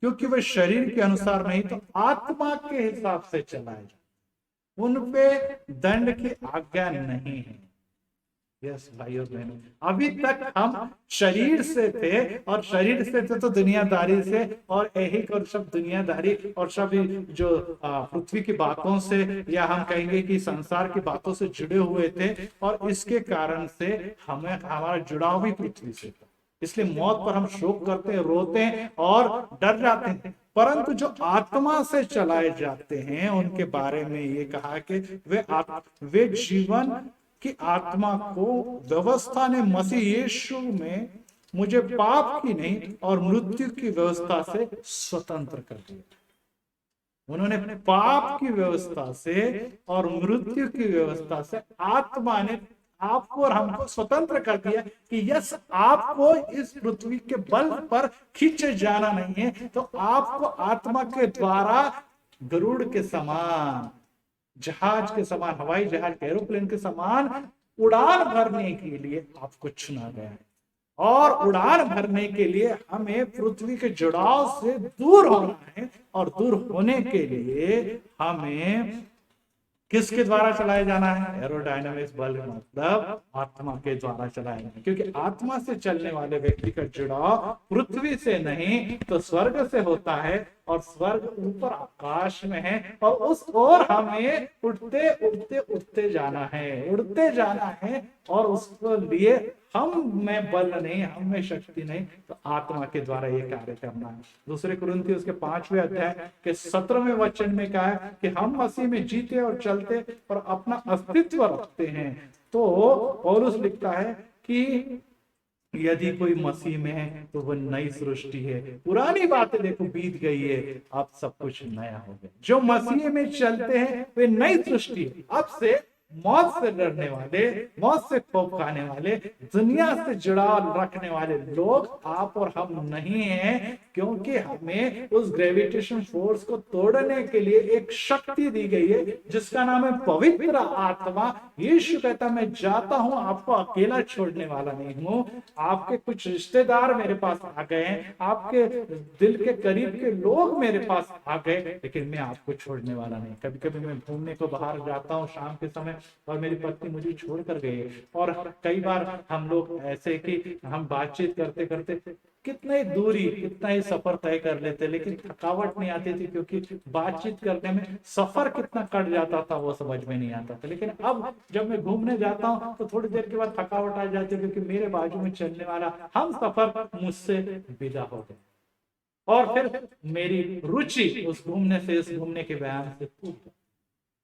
Speaker 1: क्योंकि वे शरीर के अनुसार नहीं तो आत्मा के हिसाब से चलाए जाए। उन पे दंड की आज्ञा नहीं है। यस भाइयों बहनों, अभी तक हम शरीर से थे, और शरीर से थे तो दुनियादारी से और ऐहिक और सब दुनियादारी और सब जो पृथ्वी की बातों से, या हम कहेंगे कि संसार की बातों से जुड़े हुए थे, और इसके कारण से हमें हमारा जुड़ाव भी पृथ्वी से था। इसलिए मौत पर हम शोक करते हैं, रोते हैं और डर जाते हैं। परंतु जो आत्मा से चलाए जाते हैं उनके बारे में ये कहा कि वे जीवन कि आत्मा को व्यवस्था ने मसीह यीशु में मुझे पाप की नहीं और मृत्यु की व्यवस्था से स्वतंत्र कर दिया। उन्होंने पाप की व्यवस्था से और मृत्यु की व्यवस्था से आत्मा ने आपको और हमको स्वतंत्र कर दिया कि यस, आपको इस पृथ्वी के बल पर खींचे जाना नहीं है, तो आपको आत्मा के द्वारा गरुड़ के समान, जहाज के समान, हवाई जहाज, एरोप्लेन के समान उड़ान भरने के लिए आपको चुना गया है। और उड़ान भरने के लिए हमें पृथ्वी के जुड़ाव से दूर होना है, और दूर होने के लिए हमें किसके द्वारा चलाया जाना है? एरोडायनामिक्स बल, मतलब आत्मा के द्वारा चलाया जाना, क्योंकि आत्मा से चलने वाले व्यक्ति का जुड़ाव पृथ्वी से नहीं तो स्वर्ग से होता है, और स्वर्ग ऊपर आकाश में है, और उस ओर हमें उड़ते उड़ते उड़ते जाना है, उड़ते जाना है। और उसके लिए हम में बल नहीं, हम में शक्ति नहीं, तो आत्मा के द्वारा ये कार्य करना है। दूसरे कुरिन्थियों उसके 5वें अध्याय के 17वें वचन में कहा है कि हम मसीह में जीते और चलते और अपना अस्तित्व रखते हैं। तो पौलुस लिखता है कि यदि कोई मसीह में है तो वह नई सृष्टि है, पुरानी बातें देखो बीत गई है, अब सब कुछ नया हो गया। जो मसीह में चलते हैं वे नई सृष्टि है। अब से मौत से डरने वाले, मौत से खौफ खाने वाले, दुनिया से जुड़ाव रखने वाले लोग आप और हम नहीं हैं, क्योंकि हमें उस ग्रेविटेशन फोर्स को तोड़ने के लिए एक शक्ति दी गई है जिसका नाम है पवित्र आत्मा। यीशु कहता मैं जाता हूं, आपको अकेला छोड़ने वाला नहीं हूं। आपके कुछ रिश्तेदार मेरे पास आ गए हैं, आपके दिल के करीब के लोग मेरे पास आ गए, लेकिन मैं आपको छोड़ने वाला नहीं। कभी कभी मैं घूमने को बाहर जाता हूँ शाम के समय, और मेरी पत्नी मुझे छोड़ कर गई है। और कई बार हम लोग ऐसे कि हम बातचीत करते करते कितने दूरी, कितना ही सफर तय कर लेते, लेकिन थकावट नहीं आती थी, क्योंकि बातचीत करने में सफर कितना कट जाता था वो समझ में नहीं आता था। लेकिन अब जब मैं घूमने जाता हूँ तो थोड़ी देर के बाद थकावट आ जाती है, क्योंकि मेरे बाजू में चलने वाला हम सफर मुझसे विदा हो गए, और फिर मेरी रुचि उस घूमने से, इस घूमने के व्यायाम से टूट गई।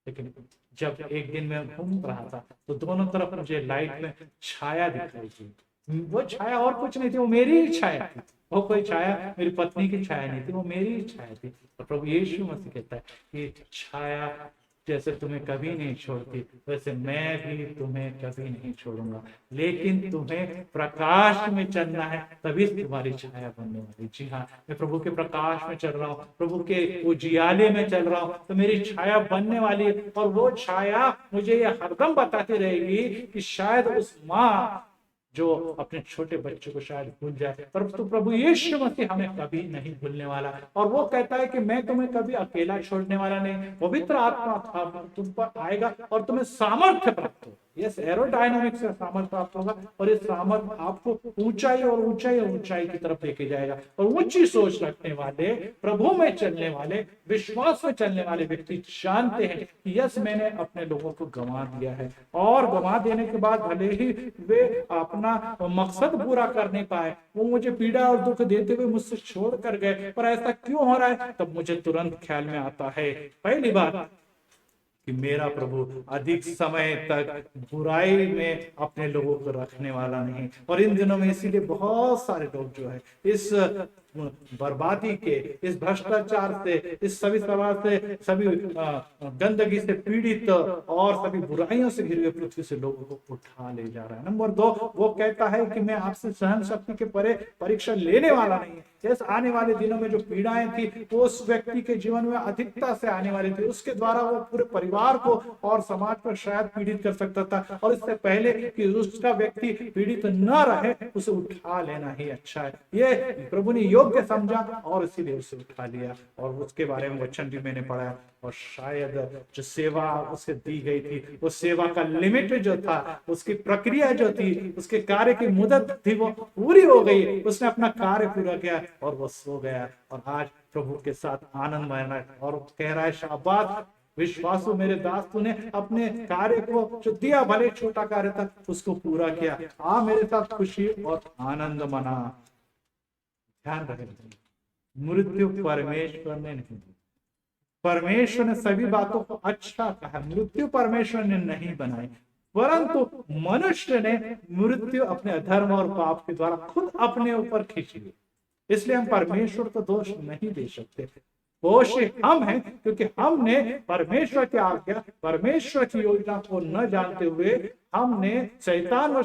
Speaker 1: लेकिन जब एक दिन मैं घूम रहा था तो दोनों तरफ मुझे लाइट में छाया दिखाई दी। वो छाया और कुछ नहीं थी, वो मेरी ही छाया थी। वो कोई छाया मेरी पत्नी की छाया नहीं थी, वो मेरी ही छाया थी। तो प्रभु यीशु मसीह कहता है कि छाया जैसे तुम्हें कभी नहीं छोड़ती, वैसे मैं भी तुम्हें कभी नहीं छोड़ूंगा, लेकिन तुम्हें प्रकाश में चलना है, तभी तुम्हारी छाया बनने वाली। जी हाँ, मैं प्रभु के प्रकाश में चल रहा हूँ, प्रभु के उजियाले में चल रहा हूँ, तो मेरी छाया बनने वाली है। और वो छाया मुझे ये हरदम बताती रहेगी कि शायद उस माँ जो अपने छोटे बच्चे को शायद भूल जाए, पर तो प्रभु यीशु मसीह हमें कभी नहीं भूलने वाला। और वो कहता है कि मैं तुम्हें कभी अकेला छोड़ने वाला नहीं, पवित्र आत्मा तुम पर आएगा और तुम्हें सामर्थ्य प्राप्त हो। यस, एरोडायनामिक से सामर्थ प्राप्त होगा और ये सामर्थ आपको ऊंचाई और ऊंचाई और ऊंचाई की तरफ लेके जाएगा। और ऊंची सोच रखने वाले, प्रभु में चलने वाले, विश्वास में चलने वाले व्यक्ति जानते हैं कि यस, मैंने अपने लोगों को गंवा दिया है, और गंवा देने के बाद भले ही वे अपना मकसद पूरा कर नहीं पाए, वो मुझे पीड़ा और दुख देते हुए मुझसे छोड़ कर गए, पर ऐसा क्यों हो रहा है? तब मुझे तुरंत ख्याल में आता है पहली बात कि मेरा प्रभु अधिक समय तक बुराई में अपने लोगों को रखने वाला नहीं। और इन दिनों में इसीलिए बहुत सारे लोग जो है इस बर्बादी के, इस भ्रष्टाचार से, इस सभी समाज से, सभी गंदगी से पीड़ित और सभी बुराइयों से घिरे हुए पृथ्वी से लोगों को उठा ले जा रहा है। नंबर 2, वो कहता है कि मैं आपसे सहन शक्ति के परे परीक्षा लेने वाला नहीं है। जैसे आने वाले दिनों में जो पीड़ाएं थी वो उस व्यक्ति के जीवन में अधिकता से आने वाली थी, उसके द्वारा वो पूरे परिवार को और समाज पर शायद पीड़ित कर सकता था, और इससे पहले कि उसका व्यक्ति पीड़ित न रहे, उसे उठा लेना ही अच्छा है। ये प्रभु ने योग्य समझा और इसीलिए उसे उठा लिया। और उसके बारे में वचन भी मैंने पढ़ा, और शायद जो सेवा उसे दी गई थी, वो सेवा का लिमिट जो था, उसकी प्रक्रिया जो थी, उसके कार्य की मुद्दत थी, वो पूरी हो गई। उसने अपना कार्य पूरा किया और वो सो गया, और आज प्रभु के साथ आनंद माना, और कह रहा है शाबाश विश्वासु मेरे दास, तूने अपने कार्य को जो दिया, भले छोटा कार्य था, उसको पूरा किया। आ मेरे साथ खुशी और आनंद मना। ध्यान रखें, मृत्यु परमेश्वर ने नहीं दी, परमेश्वर ने सभी बातों को अच्छा कहा, मृत्यु परमेश्वर ने नहीं बनाई, परंतु मनुष्य ने मृत्यु अपने अधर्म और पाप के द्वारा खुद अपने ऊपर खींच ली। इसलिए हम परमेश्वर को दोष नहीं दे सकते, दोष हम हैं, क्योंकि हमने परमेश्वर की आज्ञा, परमेश्वर की योजना को न जानते हुए हमने शैतान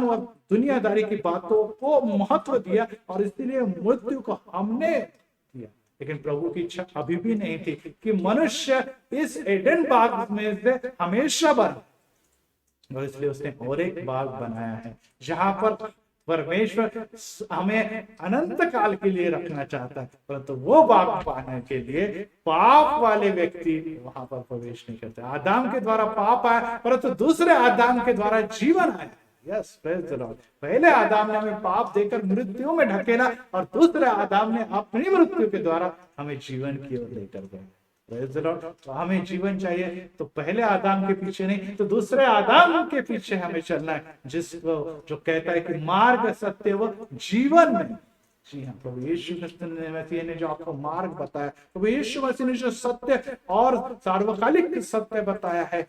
Speaker 1: और दुनियादारी की बातों को महत्व दिया, और इसीलिए मृत्यु को हमने दिया। लेकिन प्रभु की इच्छा अभी भी नहीं थी कि मनुष्य इस एडन बाग में से हमेशा बने, और इसलिए उसने और एक बाग बनाया है जहां पर परमेश्वर हमें अनंत काल के लिए रखना चाहता है, परंतु वो बाग पाने के लिए पाप वाले व्यक्ति वहां पर प्रवेश नहीं करते। आदाम के द्वारा पाप आया, परंतु दूसरे आदाम के द्वारा जीवन आया। Yes, praise the Lord. पहले आदाम ने हमें पाप देकर मृत्यु में ढकेला, और दूसरे आदाम ने अपनी मृत्यु के द्वारा हमें जीवन की ओर लेकर गए। तो हमें जीवन चाहिए तो पहले आदाम के पीछे नहीं, तो दूसरे आदाम के पीछे हमें चलना है, जिसको जो कहता है कि मार्ग, सत्य व जीवन में। जी हाँ, प्रभु यीशु मसीह ने जो आपको मार्ग बताया, प्रभु यीशु मसीह ने जो सत्य और सार्वकालिक सत्य बताया है,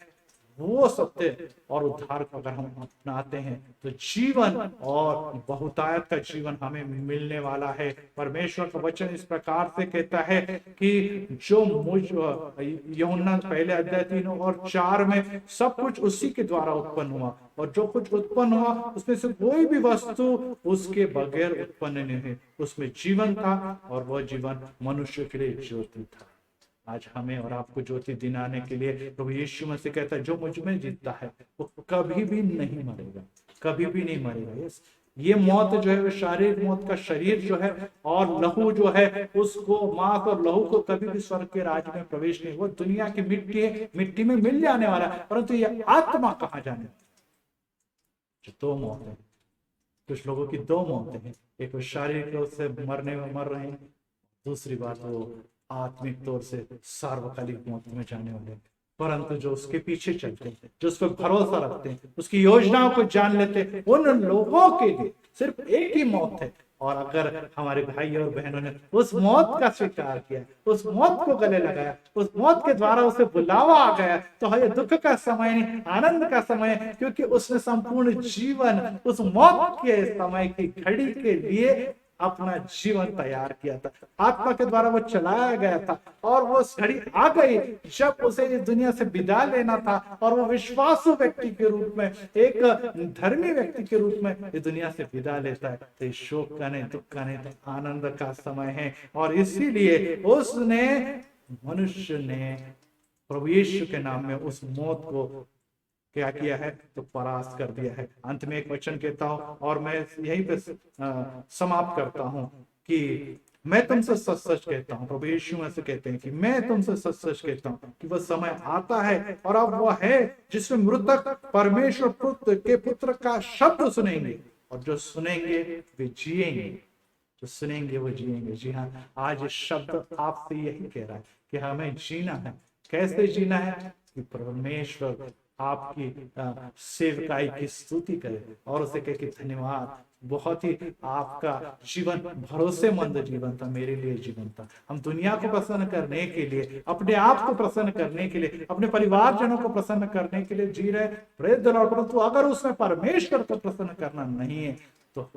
Speaker 1: वो सत्य और उद्धार को अगर हम अपनाते हैं तो जीवन और बहुतायत का जीवन हमें मिलने वाला है। परमेश्वर का वचन इस प्रकार से कहता है कि जो मुझ यूहन्ना पहले अध्याय 3 और 4 में सब कुछ उसी के द्वारा उत्पन्न हुआ, और जो कुछ उत्पन्न हुआ उसमें से कोई भी वस्तु उसके बगैर उत्पन्न नहीं है। उसमें जीवन था, और वह जीवन मनुष्य के लिए ज्योति था। आज हमें और आपको ज्योति दिलाने के लिए प्रभु यीशु मसीह कहता है, जो मुझ में जीतता है वो कभी भी नहीं मरेगा, कभी भी नहीं मरेगा। यस, ये मौत जो है वो शारीरिक मौत का शरीर जो है, और लहू जो है उसको, मांस और लहू को कभी भी स्वर्ग के राज्य में प्रवेश नहीं। वो दुनिया की मिट्टी है, मिट्टी में मिल जाने वाला है, परंतु ये आत्मा कहाँ जाने। जो 2 मौत है, कुछ लोगों की 2 मौतें हैं, एक शारीरिक तौर से मरने में मर रहे हैं, दूसरी बात वो आत्मिक तौर से सार्वकालिक मौत में जाने वाले। परंतु जो उसके पीछे चलते हैं, जो उस पर भरोसा रखते हैं, उसकी योजनाओं को जान लेते हैं, उन लोगों के लिए सिर्फ एक ही मौत है। और अगर हमारे भाई और बहनों ने उस मौत का स्वीकार किया, उस मौत को गले लगाया, उस मौत के द्वारा उसे बुलावा आ गया, तो ये दुख का समय नहीं, आनंद का समय, क्योंकि उसने संपूर्ण जीवन उस मौत के समय की घड़ी के लिए अपना जीवन तैयार किया था। आत्मा के द्वारा वो चलाया गया था, और वो घड़ी आ गई जब उसे इस दुनिया से विदा लेना था, और वो विश्वासु व्यक्ति के रूप में, एक धर्मी व्यक्ति के रूप में इस दुनिया से विदा लेता है। तो शोक का नहीं, दुख का नहीं, तो आनंद का समय है। और इसीलिए उसने, मनुष्य ने प्रभु यीशु के नाम में उस मौत को क्या किया है, तो परास्त कर दिया है। अंत में एक वचन कहता हूं, और मैं यहीं पे समाप्त करता हूं कि मैं तुमसे सच सच कहता हूँ, प्रभु यीशु मसीह कहते हैं कि मैं तुमसे सच सच कहता हूँ कि वह समय आता है और अब वह है जिसमें मृतक परमेश्वर पुत्र का शब्द सुनेंगे, और जो सुनेंगे वे जिएंगे, जो सुनेंगे वो जिएंगे। जी हाँ, आज शब्द आपसे यही कह रहा है कि हमें जीना है। कैसे जीना है? कि परमेश्वर आपकी सेवकाई की स्तुति करे और उसे कहे कि धन्यवाद, बहुत ही आपका जीवन भरोसेमंद जीवन था, मेरे लिए जीवन था। हम दुनिया को प्रसन्न करने के लिए, अपने आप को प्रसन्न करने के लिए, अपने परिवारजनों को प्रसन्न करने के लिए जी रहे, प्रेज द लॉर्ड। परंतु अगर उसमें परमेश्वर को प्रसन्न करना नहीं है तो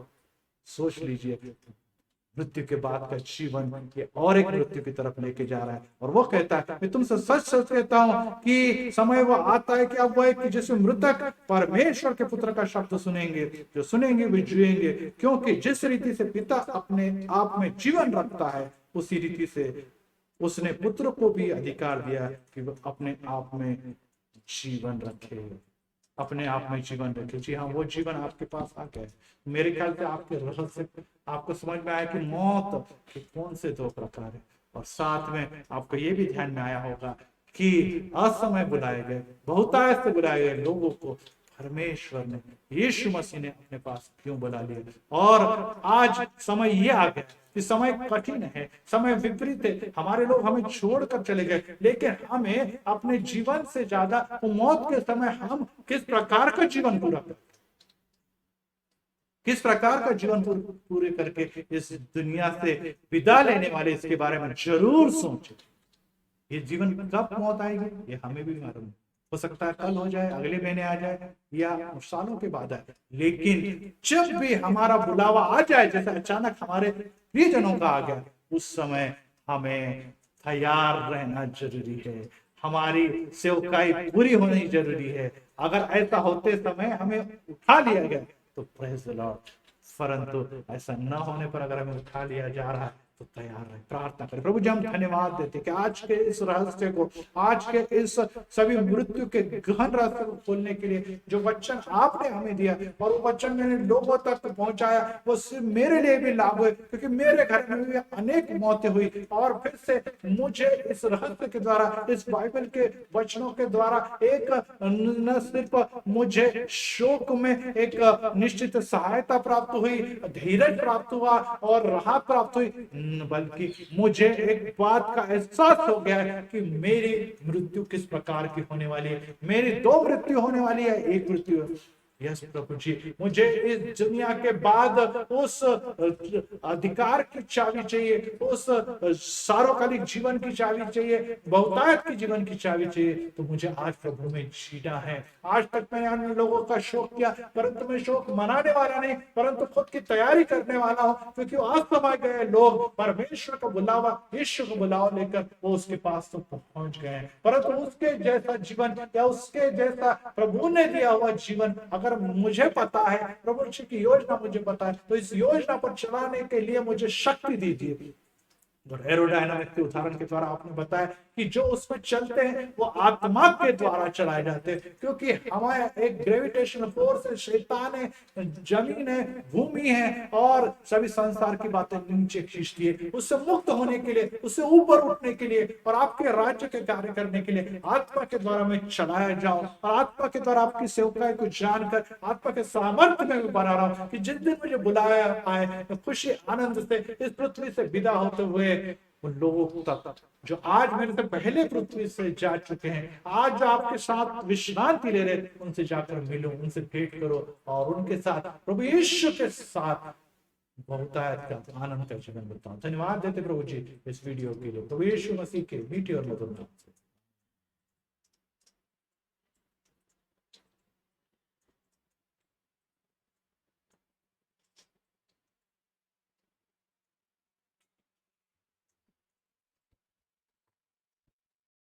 Speaker 1: सोच लीजिए मृत्यु के बाद का जीवन ये और एक मृत्यु की तरफ लेके जा रहा है। और वो कहता है, मैं तुमसे सच सच कहता हूं कि समय वो आता है कि अब वो एक जिसमें मृतक परमेश्वर के पुत्र का शब्द सुनेंगे, जो सुनेंगे वे जिएंगे, क्योंकि जिस रीति से पिता अपने आप में जीवन रखता है उसी रीति से उसने पुत्र को भी अधिकार दिया कि वो अपने आप में जीवन रखे, अपने आप में जीवन रखे। जी हाँ, वो जीवन आपके पास आ गया है। मेरे ख्याल से आपके रहस्य आपको समझ में आया कि मौत के कौन से दो प्रकार है, और साथ में आपको ये भी ध्यान में आया होगा कि असमय बुलाए गए, बहुतायत से बुलाए गए लोगों को परमेश्वर ने, यीशु मसीह ने अपने पास क्यों बुला लिया। और आज समय ये आ गया कि समय कठिन है, समय विपरीत है, हमारे लोग हमें छोड़कर चले गए, लेकिन हमें अपने जीवन से ज्यादा मौत के समय हम किस प्रकार का जीवन पूरा करें, किस प्रकार का जीवन पूरे करके इस दुनिया से विदा लेने वाले, इसके बारे में जरूर सोचें। ये जीवन कब मौत आएगी ये हमें भी मालूम है। हो सकता है कल हो जाए, अगले महीने आ जाए, या सालों के बाद आए, लेकिन जब भी हमारा बुलावा आ जाए, जैसे अचानक हमारे प्रियजनों का आ गया, उस समय हमें तैयार रहना जरूरी है, हमारी सेवकाई पूरी होनी जरूरी है। अगर ऐसा होते समय हमें उठा लिया गया तो प्रेज द लॉर्ड, परंतु ऐसा न होने पर अगर हमें उठा लिया जा रहा है तो तैयार रहे, प्रार्थना करें। प्रभु जी हम धन्यवाद देते कि आज के इस रहस्य को, आज के इस सभी मृत्यु के गहन रहस्य को खोलने के लिए जो वचन आपने हमें दिया और वो वचन मैंने लोगों तक पहुंचाया, वो सिर्फ मेरे लिए भी लागू है, क्योंकि मेरे घर में भी अनेक मौतें हुई, और फिर से मुझे इस रहस्य के द्वारा, इस बाइबल के वचनों के द्वारा एक न सिर्फ मुझे शोक में एक निश्चित सहायता प्राप्त हुई, धीरज प्राप्त हुआ और राहत प्राप्त हुई, बल्कि मुझे एक बात का एहसास हो गया है कि मेरी मृत्यु किस प्रकार की होने वाली है। मेरी दो मृत्यु होने वाली है, एक मृत्यु है। यस प्रभु जी, मुझे इस दुनिया के बाद उस अधिकार की चाबी चाहिए, उस सार्वकालिक जीवन की चाबी चाहिए, बहुतायत की जीवन की चाबी चाहिए। तो मुझे आज प्रभु में जीना है। आज तक मैंने अन्य लोगों का शोक किया, परंतु मैं शोक मनाने वाला नहीं, परंतु खुद की तैयारी करने वाला हूं, क्योंकि आज समय गए लोग परमेश्वर का बुलावा, यीशु को बुलावा लेकर वो उसके पास तो पहुंच गए, परंतु उसके जैसा जीवन या उसके जैसा प्रभु ने दिया हुआ जीवन अगर मुझे पता है, प्रभु जी की योजना मुझे पता है, तो इस योजना पर चलाने के लिए मुझे शक्ति दीजिए। और एरोडायनामिक के उदाहरण के द्वारा आपने बताया कि जो उसमें चलते हैं वो आत्मा के द्वारा चलाए जाते हैं, क्योंकि हमारा एक ग्रेविटेशनल फोर्स है, शैतान है, जमीन है, भूमि है और सभी संसार की बातें नीचे खींचती है। उससे मुक्त होने के लिए, उससे ऊपर उठने के लिए और आपके राज्य के कार्य करने के लिए आत्मा के द्वारा मैं चलाया जाऊं, और आत्मा के द्वारा आपकी सेवकाई को जानकर आत्मा के सामर्थ्य में मैं बना रहा हूं कि जिस दिन मुझे बुलाया आए मैं खुशी आनंद से इस पृथ्वी से विदा होते हुए उन लोगों तक जो आज मेरे से पहले पृथ्वी से जा चुके हैं, आज जो आपके साथ विश्रांति ले रहे, उनसे जाकर मिलो, उनसे भेंट करो और उनके साथ प्रभु यीशु के साथ बहुतायत का आनंद का जीवन बताओ। धन्यवाद देते प्रभु जी इस वीडियो के लिए, प्रभु यीशु मसीह के मीठे और मधुर नाम से।